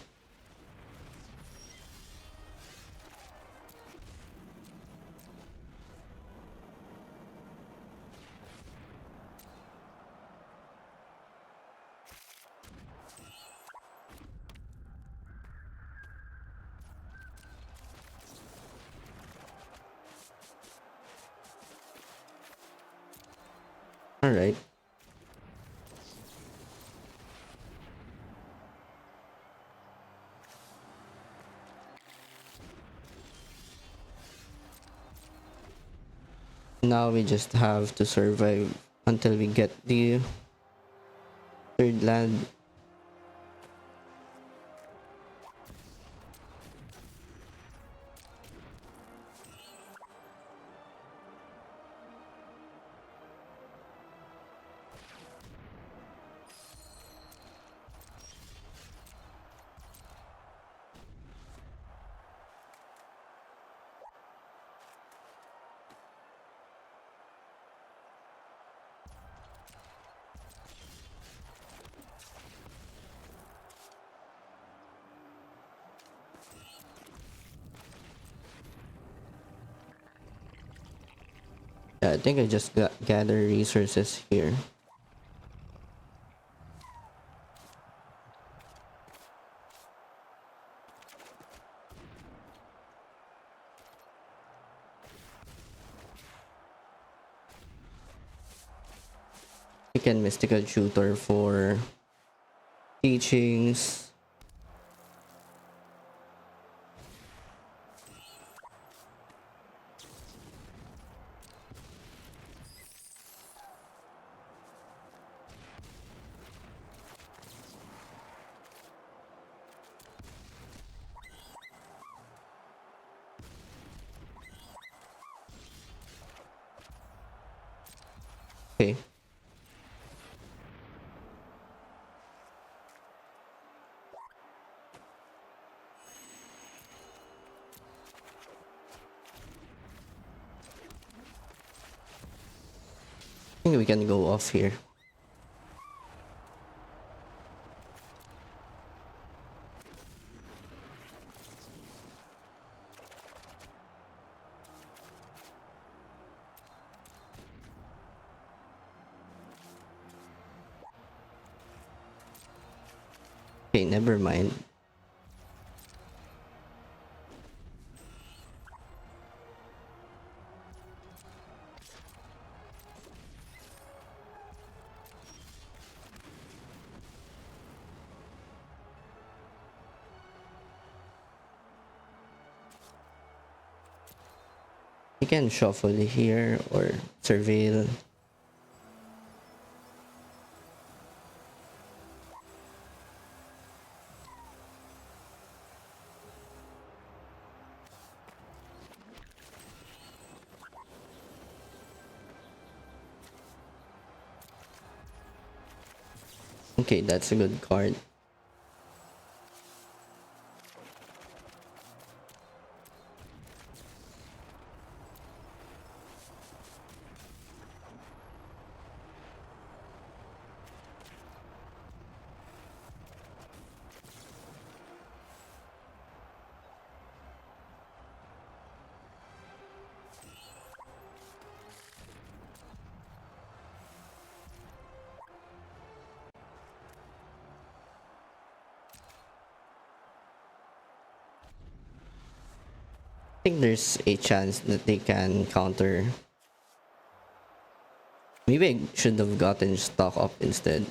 All right. Now we just have to survive until we get the third land. Yeah, I think I just gather resources here. We can mystical tutor for teachings. Okay. I think we can go off here. Okay, never mind. You can shuffle here or surveil. Okay, that's a good card. think there's a chance that they can counter. Maybe I should have gotten stock up instead.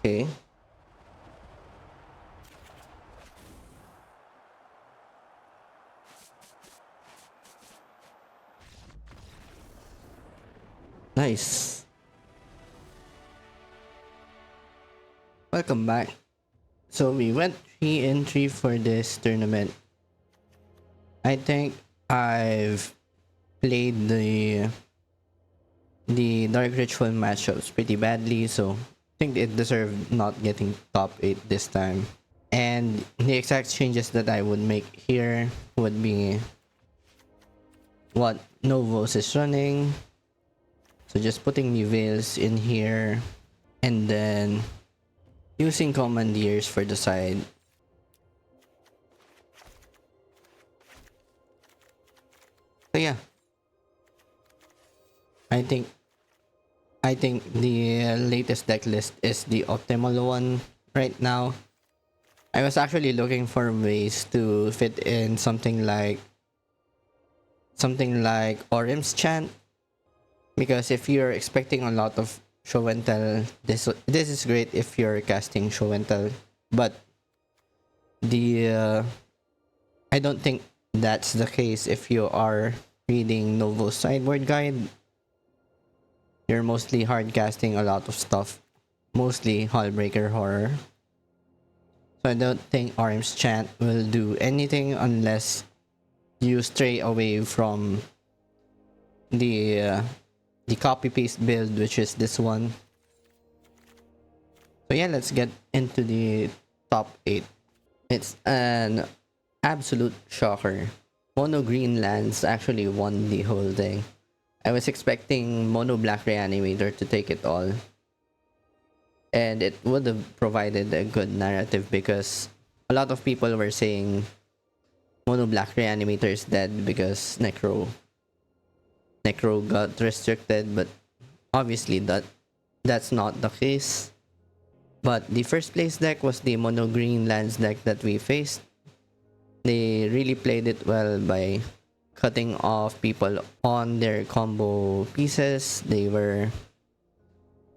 Okay. Nice. Welcome back. So we went 3-3 for this tournament. I think I've played the Dark Ritual matchups pretty badly, so I think it deserved not getting top 8 this time. And the exact changes that I would make here would be what Novos is running. So just putting the Veils in here and then using Commandeers for the side. So yeah. I think the latest deck list is the optimal one right now. I was actually looking for ways to fit in something like Orim's Chant, because if you're expecting a lot of show and tell, this is great if you're casting show and tell, but the I don't think that's the case if you are reading Novos sideboard guide. You're mostly hard casting a lot of stuff, mostly Hullbreaker Horror. So I don't think Orim's Chant will do anything unless you stray away from the copy paste build, which is this one. So yeah, let's get into the top 8. It's an absolute shocker. Mono green lands actually won the whole thing. I was expecting mono black Reanimator to take it all, and it would have provided a good narrative because a lot of people were saying mono black Reanimator is dead because Necro got restricted, but obviously that's not the case. But the first place deck was the mono green lands deck that we faced. They really played it well by cutting off people on their combo pieces. They were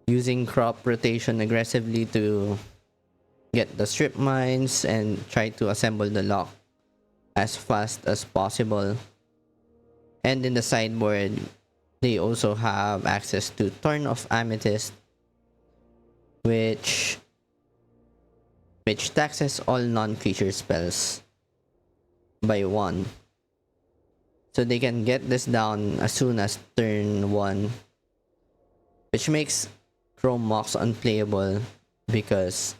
using crop rotation aggressively to get the strip mines and try to assemble the lock as fast as possible. And in the sideboard, they also have access to Thorn of Amethyst, which taxes all non-creature spells by 1. So they can get this down as soon as turn 1, which makes Chrome Mox unplayable because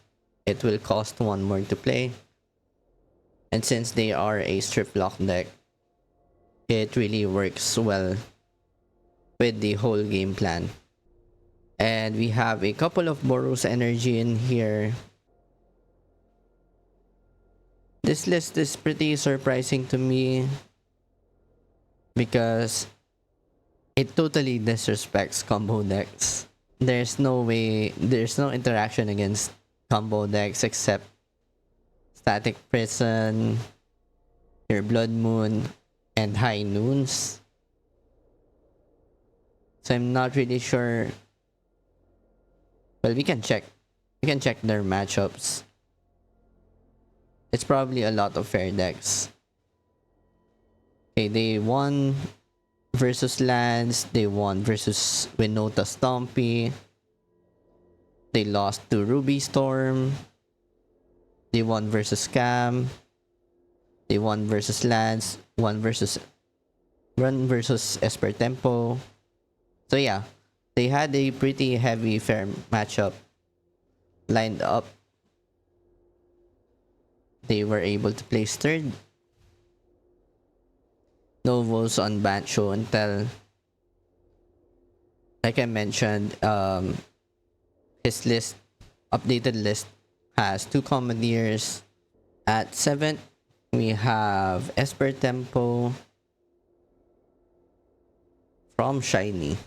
it will cost 1 more to play. And since they are a strip lock deck, it really works well with the whole game plan. And we have a couple of Boros energy in here. This list is pretty surprising to me because it totally disrespects combo decks. There's no interaction against combo decks except Static Prison, your Blood Moon, and High Noons. So I'm not really sure. Well, we can check their matchups. It's probably a lot of fair decks. Okay, they won versus Lands. They won versus Winota Stompy. They lost to Ruby Storm. They won versus Scam. They won versus Lands. Run versus Esper Tempo. So yeah, They had a pretty heavy fair matchup lined up. They were able to place third. Novos on ban show and tell. Like I mentioned, his updated list has two commandeers. At 7th, we have Esper Tempo from Shiny.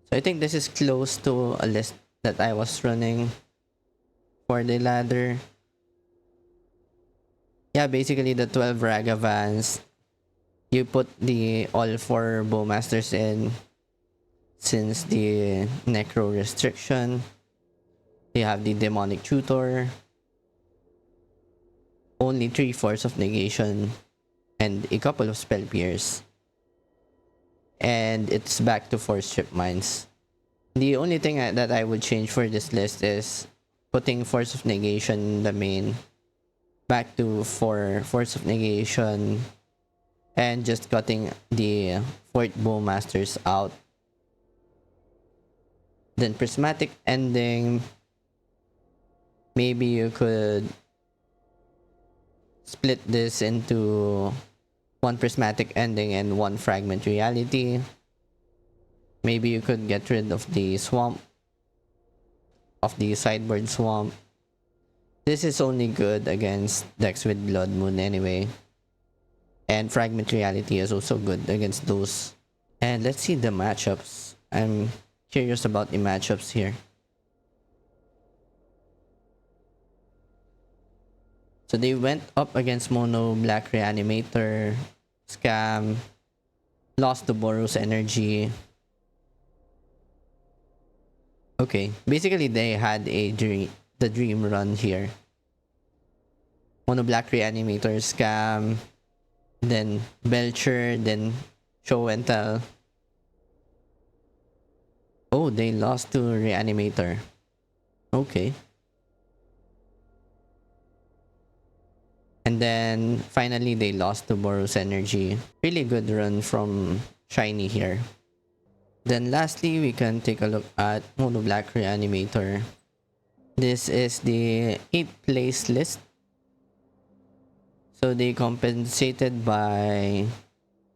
So I think this is close to a list that I was running for the ladder. Yeah, basically the 12 Ragavans. You put the all 4 Bowmasters in since the Necro restriction. You have the Demonic Tutor. Only 3 Force of Negation and a couple of Spell Pierce. And it's back to 4 Strip Mines. The only thing that I would change for this list is putting Force of Negation in the main. Back to 4 Force of Negation. And just cutting the 4th Bowmasters out. Then Prismatic Ending. Maybe you could split this into 1 Prismatic Ending and 1 Fragment Reality. Maybe you could get rid of the Swamp. Of the Sideboard Swamp. This is only good against decks with Blood Moon anyway. And Fragment Reality is also good against those. And let's see the matchups. I'm curious about the matchups here. So they went up against Mono Black Reanimator, Scam, lost to Boros Energy. Okay, basically they had the dream run here. Mono Black Reanimator, Scam, then Belcher, then Show and Tell. Oh, they lost to Reanimator. Okay. And then finally they lost to Boros Energy. Really good run from Shiny here. Then lastly, we can take a look at Mono Black Reanimator. This is the 8th place list. So they compensated by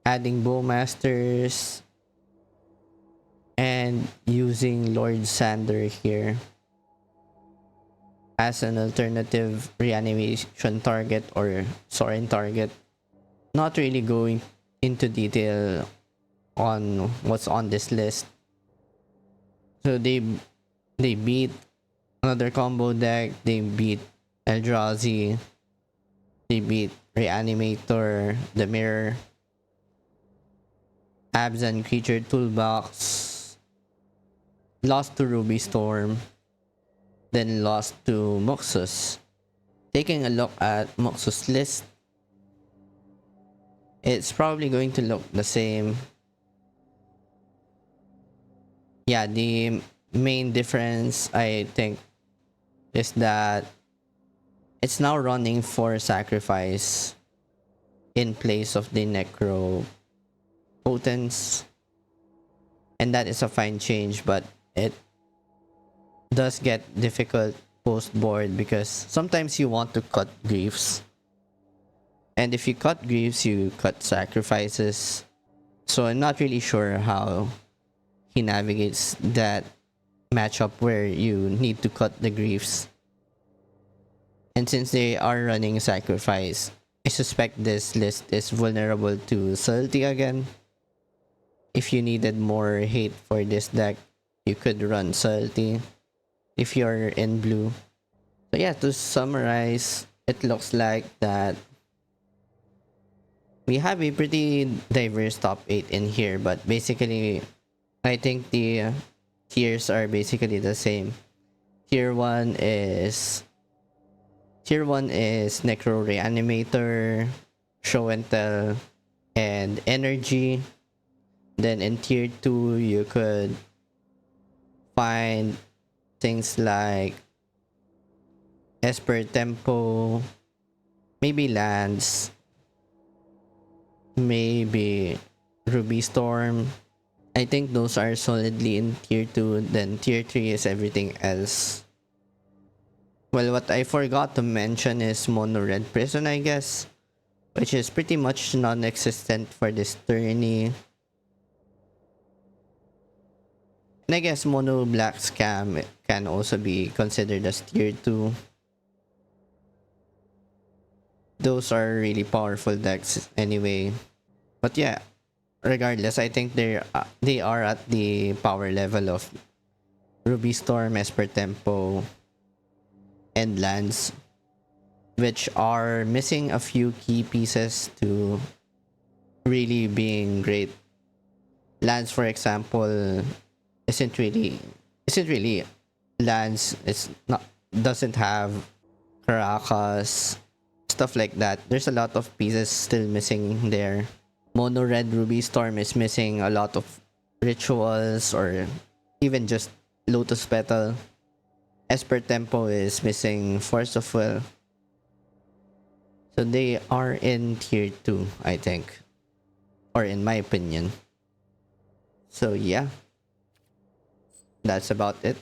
adding Bowmasters and using Lord Sander here as an alternative reanimation target or Sorin target. Not really going into detail on what's on this list. So they beat another combo deck. They beat Eldrazi. They beat Reanimator, the Mirror, Abzan Creature Toolbox, lost to Ruby Storm, then lost to Moxus. Taking a look at Moxus' list, it's probably going to look the same. Yeah, the main difference I think is that it's now running for sacrifice in place of the Necro Potence. And that is a fine change, but it does get difficult post board because sometimes you want to cut griefs. And if you cut griefs, you cut sacrifices. So I'm not really sure how he navigates that matchup where you need to cut the griefs. And since they are running sacrifice, I suspect this list is vulnerable to subtlety again. If you needed more hate for this deck, you could run subtlety if you're in blue. So yeah, to summarize, it looks like that we have a pretty diverse top 8 in here, but basically I think the tiers are basically the same. Tier 1 is Necro Reanimator, Show and Tell, and Energy. Then in tier 2, you could find things like Esper Tempo, maybe lands, maybe Ruby Storm. I think those are solidly in tier 2. Then tier 3 is everything else. Well, what I forgot to mention is Mono Red Prison, I guess, which is pretty much non-existent for this tourney. And I guess Mono Black Scam can also be considered as tier 2. Those are really powerful decks anyway. But yeah, regardless, I think they are at the power level of Ruby Storm, Esper Tempo, and lands, which are missing a few key pieces to really being great. Lands, for example, isn't really lands. It's not doesn't have Caracas, stuff like that. There's a lot of pieces still missing there. Mono Red Ruby Storm is missing a lot of rituals or even just Lotus Petal. Esper Tempo is missing Force of Will. So they are in tier 2, I think. Or in my opinion. So yeah. That's about it.